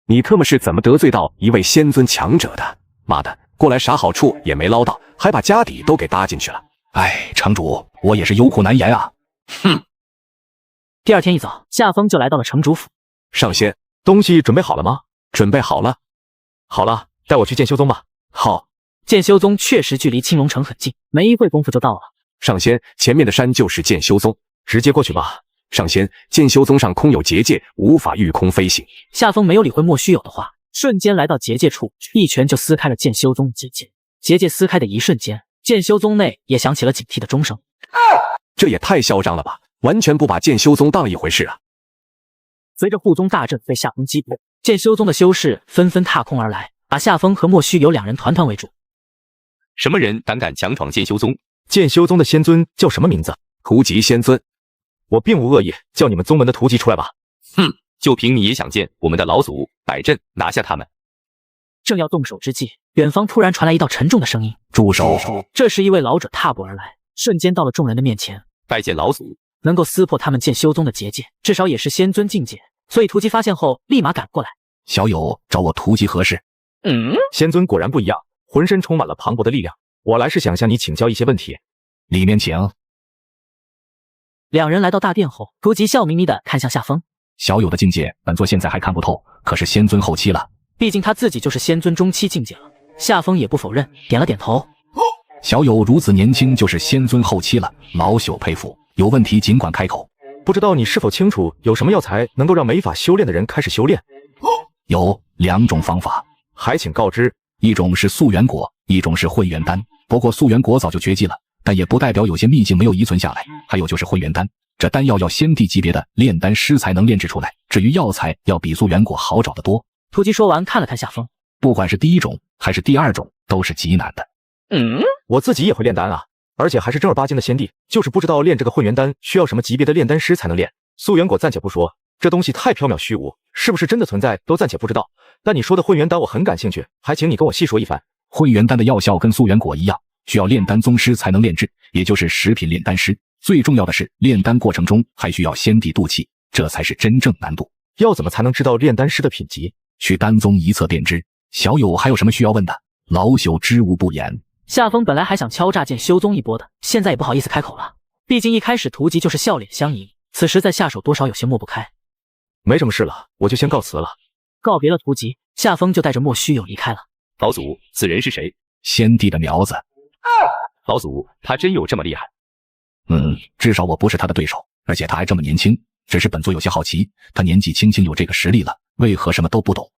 你他妈是怎么得罪到一位仙尊强者的？妈的，过来啥好处也没捞到，还把家底都给搭进去了。哎，城主，我也是有苦难言啊。第二天一早，夏风就来到了城主府。上仙，东西准备好了吗？准备好了。好了，带我去剑修宗吧。好。剑修宗确实距离青龙城很近，没一会功夫就到了。上仙，前面的山就是剑修宗，直接过去吧。上仙，剑修宗上空有结界，无法御空飞行。夏风没有理会莫须有的话，瞬间来到结界处，一拳就撕开了剑修宗的结界。结界撕开的一瞬间，剑修宗内也响起了警惕的钟声。这也太嚣张了吧，完全不把剑修宗当一回事啊！随着护宗大阵被夏风击破，剑修宗的修士纷纷踏空而来，把夏风和莫须有两人团团围住。什么人胆敢强闯剑修宗？剑修宗的仙尊叫什么名字？图籍仙尊。我并无恶意，叫你们宗门的图籍出来吧。哼，就凭你也想见我们的老祖摆阵拿下他们？正要动手之际，远方突然传来一道沉重的声音：“住手！”这时一位老者踏步而来，瞬间到了众人的面前。拜见老祖。能够撕破他们剑修宗的结界，至少也是仙尊境界，所以图籍发现后立马赶过来。小友找我图籍何事？仙尊果然不一样，浑身充满了磅礴的力量。我来是想向你请教一些问题。里面请。两人来到大殿后，图籍笑眯眯地看向夏风。小友的境界，本座现在还看不透，可是仙尊后期了。毕竟他自己就是仙尊中期境界了。夏风也不否认，点了点头。小友如此年轻就是仙尊后期了，老朽佩服。有问题尽管开口。不知道你是否清楚，有什么药材能够让没法修炼的人开始修炼？有2种方法，还请告知。一种是素元果，一种是混元丹。不过素元果早就绝迹了，但也不代表有些秘境没有遗存下来。还有就是混元丹，这丹药要仙帝级别的炼丹师才能炼制出来，至于药材要比素元果好找得多。图籍说完看了看夏风，不管是第一种还是第二种都是极难的。我自己也会炼丹啊，而且还是正儿八经的仙帝，就是不知道炼这个混元丹需要什么级别的炼丹师才能炼。素元果暂且不说，这东西太缥缈虚无，是不是真的存在都暂且不知道。但你说的混元丹我很感兴趣，还请你跟我细说一番。混元丹的药效跟素元果一样，需要炼丹宗师才能炼制，也就是10品炼丹师。最重要的是，炼丹过程中还需要仙帝渡气，这才是真正难度。要怎么才能知道炼丹师的品级？去丹宗一测便知。小友还有什么需要问的？老朽知无不言。夏风本来还想敲诈剑修宗一波的，现在也不好意思开口了。毕竟一开始图籍就是笑脸相迎，此时再下手多少有些抹不开。没什么事了，我就先告辞了。告别了图籍，夏风就带着莫须有离开了。老祖，此人是谁？先帝的苗子。老祖，他真有这么厉害？至少我不是他的对手，而且他还这么年轻。只是本座有些好奇，他年纪轻轻有这个实力了，为何什么都不懂？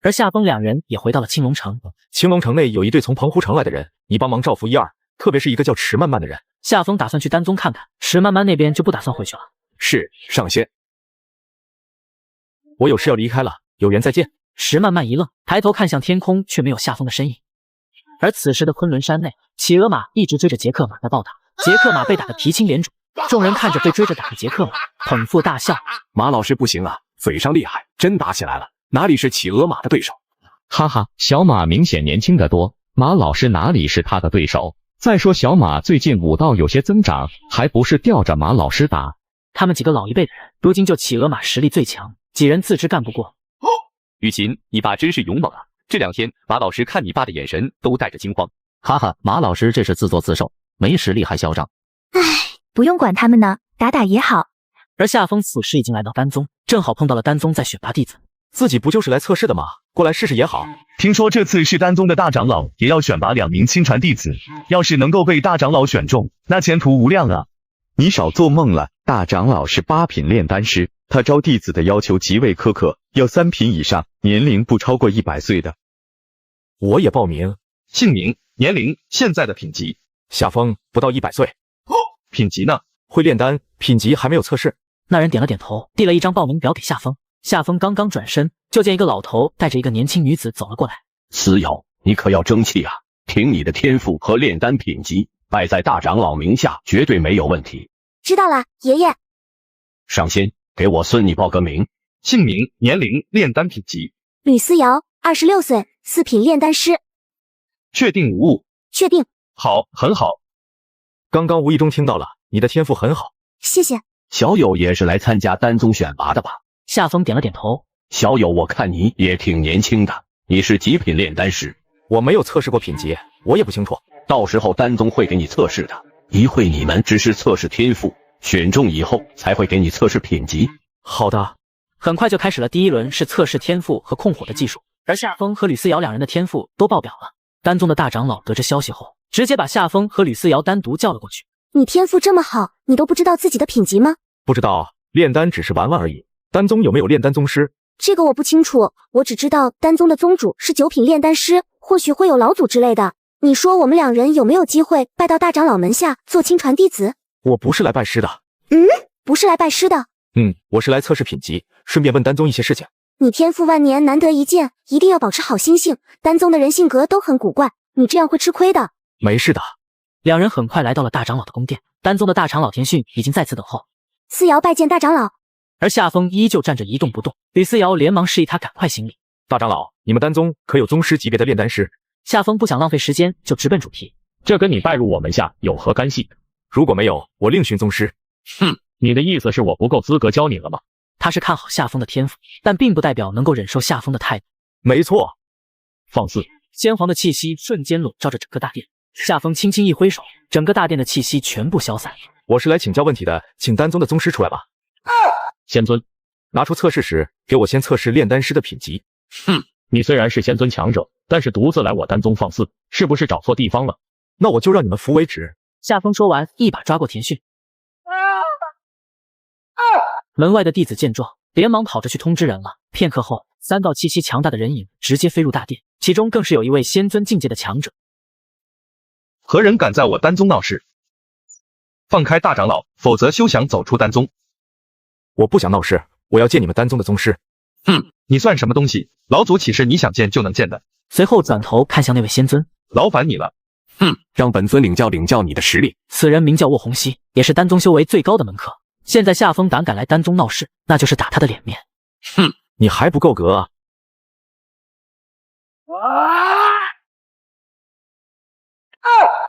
而夏风两人也回到了青龙城。青龙城内有一队从澎湖城来的人，你帮忙照拂一二，特别是一个叫池漫漫的人。夏风打算去丹宗看看，池漫漫那边就不打算回去了。是，上仙。我有事要离开了，有缘再见。池漫漫一愣，抬头看向天空，却没有夏风的身影。而此时的昆仑山内，企鹅马一直追着杰克马在暴打，杰克马被打得鼻青脸肿。众人看着被追着打的杰克马，捧腹大笑。马老师不行啊，嘴上厉害，真打起来了，哪里是企鹅马的对手？哈哈，小马明显年轻得多，马老师哪里是他的对手？再说小马最近武道有些增长，还不是吊着马老师打。他们几个老一辈的人，如今就企鹅马实力最强，几人自知干不过。雨琴，你爸真是勇猛啊！这2天马老师看你爸的眼神都带着惊慌。哈哈，马老师这是自作自受，没实力还嚣张。唉，不用管他们呢，打打也好。而夏风此时已经来到丹宗，正好碰到了丹宗在选拔弟子。自己不就是来测试的吗？过来试试也好。听说这次是丹宗的大长老也要选拔2名亲传弟子，要是能够被大长老选中，那前途无量啊！你少做梦了，大长老是8品炼丹师，他招弟子的要求极为苛刻，要3品以上，年龄不超过100岁的。我也报名。姓名、年龄、现在的品级。夏风不到100岁。品级呢？会炼丹，品级还没有测试。那人点了点头，递了一张报名表给夏风。夏风刚刚转身，就见一个老头带着一个年轻女子走了过来。思瑶，你可要争气啊！凭你的天赋和炼丹品级，摆在大长老名下绝对没有问题。知道了，爷爷。上仙，给我孙女报个名。姓名、年龄、炼丹品级。吕思瑶，26岁，4品炼丹师。确定无误？确定。好，很好。刚刚无意中听到了，你的天赋很好。谢谢。小友也是来参加丹宗选拔的吧？夏风点了点头。小友，我看你也挺年轻的，你是几品炼丹师？我没有测试过品级，我也不清楚。到时候丹宗会给你测试的，一会你们只是测试天赋，选中以后才会给你测试品级。好的。很快就开始了第一轮，是测试天赋和控火的技术。而夏风和吕思瑶两人的天赋都爆表了，丹宗的大长老得知消息后，直接把夏风和吕思瑶单独叫了过去。你天赋这么好，你都不知道自己的品级吗？不知道，炼丹只是玩玩而已。丹宗有没有炼丹宗师？这个我不清楚，我只知道丹宗的宗主是9品炼丹师，或许会有老祖之类的。你说我们2人有没有机会拜到大长老门下做亲传弟子？我不是来拜师的。不是来拜师的。我是来测试品级，顺便问丹宗一些事情。你天赋万年难得一见，一定要保持好心性。丹宗的人性格都很古怪，你这样会吃亏的。没事的。两人很快来到了大长老的宫殿，丹宗的大长老田训已经在此等候。思瑶拜见大长老。而夏风依旧站着一动不动，吕思瑶连忙示意他赶快行礼。大长老，你们丹宗可有宗师级别的炼丹师？夏风不想浪费时间，就直奔主题。这跟你拜入我门下有何干系？如果没有，我另寻宗师。你的意思是我不够资格教你了吗？他是看好夏风的天赋，但并不代表能够忍受夏风的态度。没错。放肆！先皇的气息瞬间笼罩着整个大殿。夏风轻轻一挥手，整个大殿的气息全部消散。我是来请教问题的，请丹宗的宗师出来吧。仙尊，拿出测试时，给我先测试炼丹师的品级。你虽然是仙尊强者，但是独自来我丹宗放肆，是不是找错地方了？那我就让你们服为止。夏风说完，一把抓过田训。门外的弟子见状，连忙跑着去通知人了。片刻后，3道气息强大的人影直接飞入大殿，其中更是有一位仙尊境界的强者。何人敢在我丹宗闹事？放开大长老，否则休想走出丹宗。我不想闹事，我要见你们丹宗的宗师。你算什么东西？老祖岂是你想见就能见的？随后转头看向那位仙尊，劳烦你了。让本尊领教你的实力。此人名叫沃洪熙，也是丹宗修为最高的门客。现在夏风胆敢来丹宗闹事，那就是打他的脸面。你还不够格啊！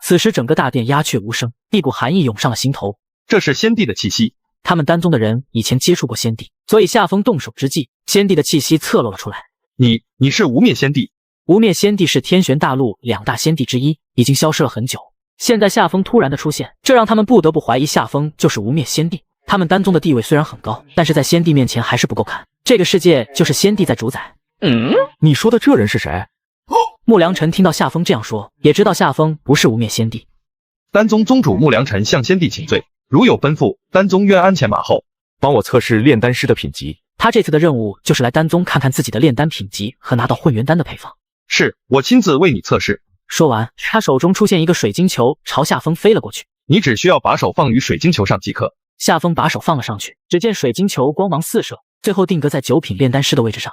此时整个大殿鸦雀无声，一股寒意涌上了心头。这是先帝的气息。他们丹宗的人以前接触过先帝，所以夏风动手之际，先帝的气息侧露了出来。你是无灭先帝？无灭先帝是天玄大陆2大先帝之一，已经消失了很久。现在夏风突然的出现，这让他们不得不怀疑夏风就是无灭先帝。他们丹宗的地位虽然很高，但是在先帝面前还是不够看。这个世界就是先帝在主宰。你说的这人是谁？穆良辰听到夏风这样说，也知道夏风不是无灭先帝。丹宗宗主穆良辰向先帝请罪，如有奔赴，丹宗愿鞍前马后。帮我测试炼丹师的品级。他这次的任务就是来丹宗看看自己的炼丹品级和拿到混元丹的配方。是，我亲自为你测试。说完，他手中出现一个水晶球，朝夏风飞了过去。你只需要把手放于水晶球上即可。夏风把手放了上去，只见水晶球光芒四射，最后定格在9品炼丹师的位置上。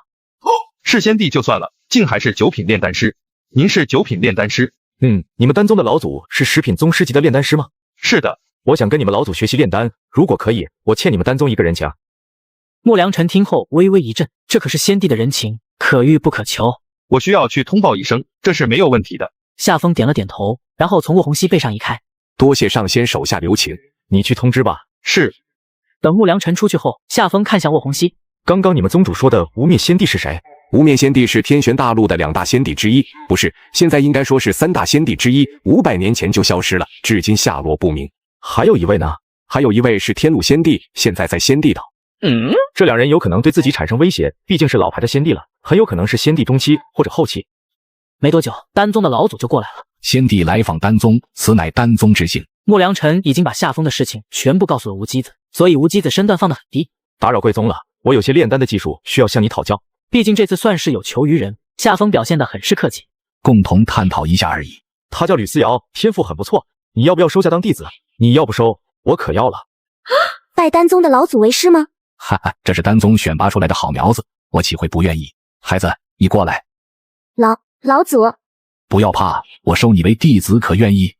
是先帝就算了，竟还是9品炼丹师。您是9品炼丹师？你们丹宗的老祖是10品宗师级的炼丹师吗？是的，我想跟你们老祖学习炼丹，如果可以，我欠你们丹宗一个人情。穆良辰听后微微一震，这可是先帝的人情，可遇不可求。我需要去通报一声，这是没有问题的。夏风点了点头，然后从沃洪熙背上一开。多谢上仙手下留情，你去通知吧。是。等穆良辰出去后，夏风看向沃洪熙。刚刚你们宗主说的无灭先帝是谁？无灭先帝是天玄大陆的2大先帝之一，不是，现在应该说是3大先帝之一，500年前就消失了，至今下落不明。还有一位呢？还有一位是天禄先帝，现在在仙帝岛。这2人有可能对自己产生威胁，毕竟是老牌的先帝了，很有可能是先帝中期或者后期。没多久，丹宗的老祖就过来了。先帝来访丹宗，此乃丹宗之幸。穆良辰已经把夏风的事情全部告诉了吴鸡子，所以吴鸡子身段放得很低。打扰贵宗了，我有些炼丹的技术需要向你讨教。毕竟这次算是有求于人，夏风表现得很是客气。共同探讨一下而已。他叫吕思瑶，天赋很不错，你要不要收下当弟子？你要不收，我可要了。拜丹宗的老祖为师吗？哈哈，这是丹宗选拔出来的好苗子，我岂会不愿意？孩子，你过来。老祖，不要怕，我收你为弟子，可愿意？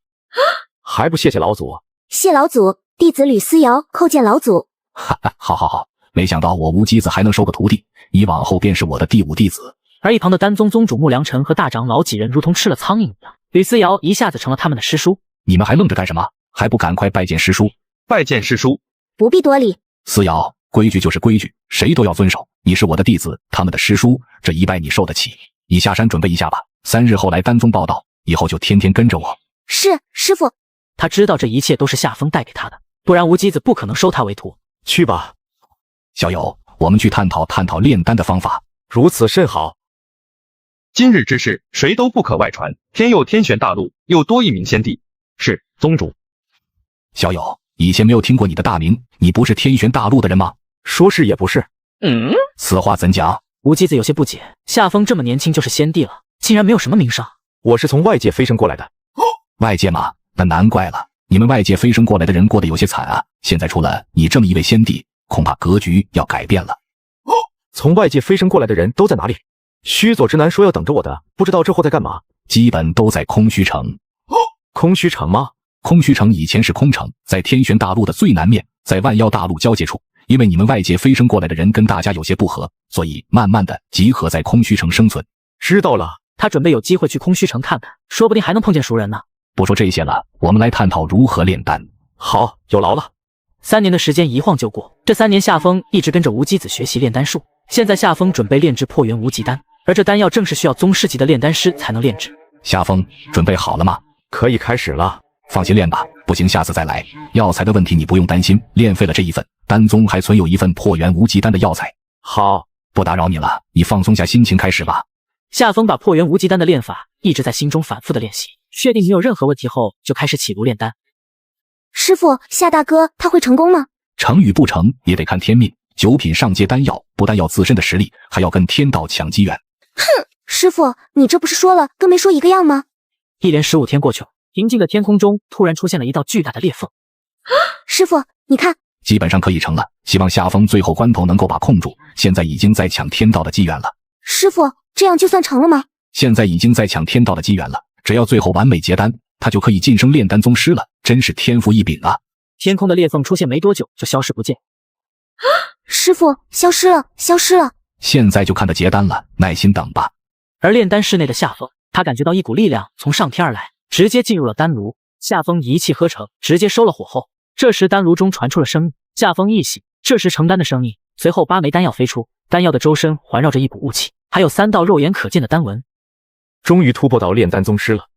还不谢谢老祖？谢老祖，弟子吕思瑶叩见老祖。哈哈，好，没想到我吴鸡子还能收个徒弟，你往后便是我的第5弟子。而一旁的丹宗宗主穆良辰和大长老几人如同吃了苍蝇一样，吕思瑶一下子成了他们的师叔。你们还愣着干什么？还不赶快拜见师叔？拜见师叔。不必多礼。思瑶，规矩就是规矩，谁都要遵守。你是我的弟子，他们的师叔，这一拜你受得起。你下山准备一下吧，3日后来丹宗报道，以后就天天跟着我。是，师傅。他知道这一切都是夏风带给他的，不然吴鸡子不可能收他为徒。去吧，小友，我们去探讨炼丹的方法。如此甚好。今日之事，谁都不可外传。天佑天玄大陆又多一名先帝。是宗主。小友，以前没有听过你的大名，你不是天玄大陆的人吗？说是也不是。此话怎讲？无极子有些不解，夏风这么年轻就是先帝了，竟然没有什么名声。我是从外界飞升过来的。外界嘛，那难怪了。你们外界飞升过来的人过得有些惨啊！现在出了你这么一位先帝，恐怕格局要改变了。从外界飞升过来的人都在哪里？须佐之男说要等着我的，不知道之后在干嘛。基本都在空虚城。空虚城吗？空虚城以前是空城，在天玄大陆的最南面，在万妖大陆交界处。因为你们外界飞升过来的人跟大家有些不合，所以慢慢的集合在空虚城生存。知道了。他准备有机会去空虚城看看，说不定还能碰见熟人呢。不说这些了，我们来探讨如何炼丹。好，有劳了。3年的时间一晃就过，这3年夏风一直跟着无极子学习炼丹术。现在夏风准备炼制破元无极丹，而这丹药正是需要宗师级的炼丹师才能炼制。夏风，准备好了吗？可以开始了。放心练吧，不行下次再来。药材的问题你不用担心，炼废了这一份，丹宗还存有一份破元无极丹的药材。好，不打扰你了，你放松下心情开始吧。夏风把破元无极丹的炼法一直在心中反复的练习，确定没有任何问题后，就开始起炉炼丹。师傅，夏大哥他会成功吗？成与不成也得看天命。9品上阶丹药不但要自身的实力，还要跟天道抢机缘。哼，师傅，你这不是说了跟没说一个样吗？一连15天过去了，平静的天空中突然出现了一道巨大的裂缝。师傅，你看，基本上可以成了。希望夏风最后关头能够把控住，现在已经在抢天道的机缘了。师傅，这样就算成了吗？现在已经在抢天道的机缘了，只要最后完美结丹，他就可以晋升炼丹宗师了，真是天赋异禀啊！天空的裂缝出现没多久就消失不见。师傅，消失了，消失了！现在就看他结丹了，耐心等吧。而炼丹室内的夏风，他感觉到一股力量从上天而来，直接进入了丹炉。夏风一气呵成，直接收了火后，这时丹炉中传出了声音。夏风一喜，这时成丹的声音，随后8枚丹药飞出，丹药的周身环绕着一股雾气，还有3道肉眼可见的丹纹。终于突破到炼丹宗师了。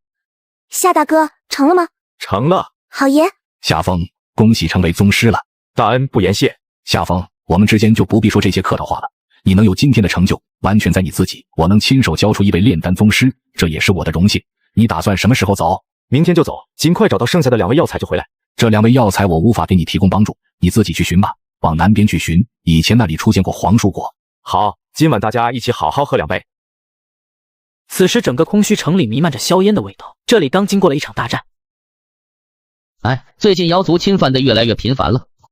夏大哥，成了吗？成了。好爷。夏风，恭喜成为宗师了。大恩不言谢。夏风，我们之间就不必说这些客套话了。你能有今天的成就，完全在你自己。我能亲手教出一位炼丹宗师，这也是我的荣幸。你打算什么时候走？明天就走，尽快找到剩下的2位药材就回来。这2位药材我无法给你提供帮助，你自己去寻吧。往南边去寻，以前那里出现过黄树果。好，今晚大家一起好好喝2杯。此时整个空虚城里弥漫着硝烟的味道，这里刚经过了一场大战。哎，最近妖族侵犯的越来越频繁了，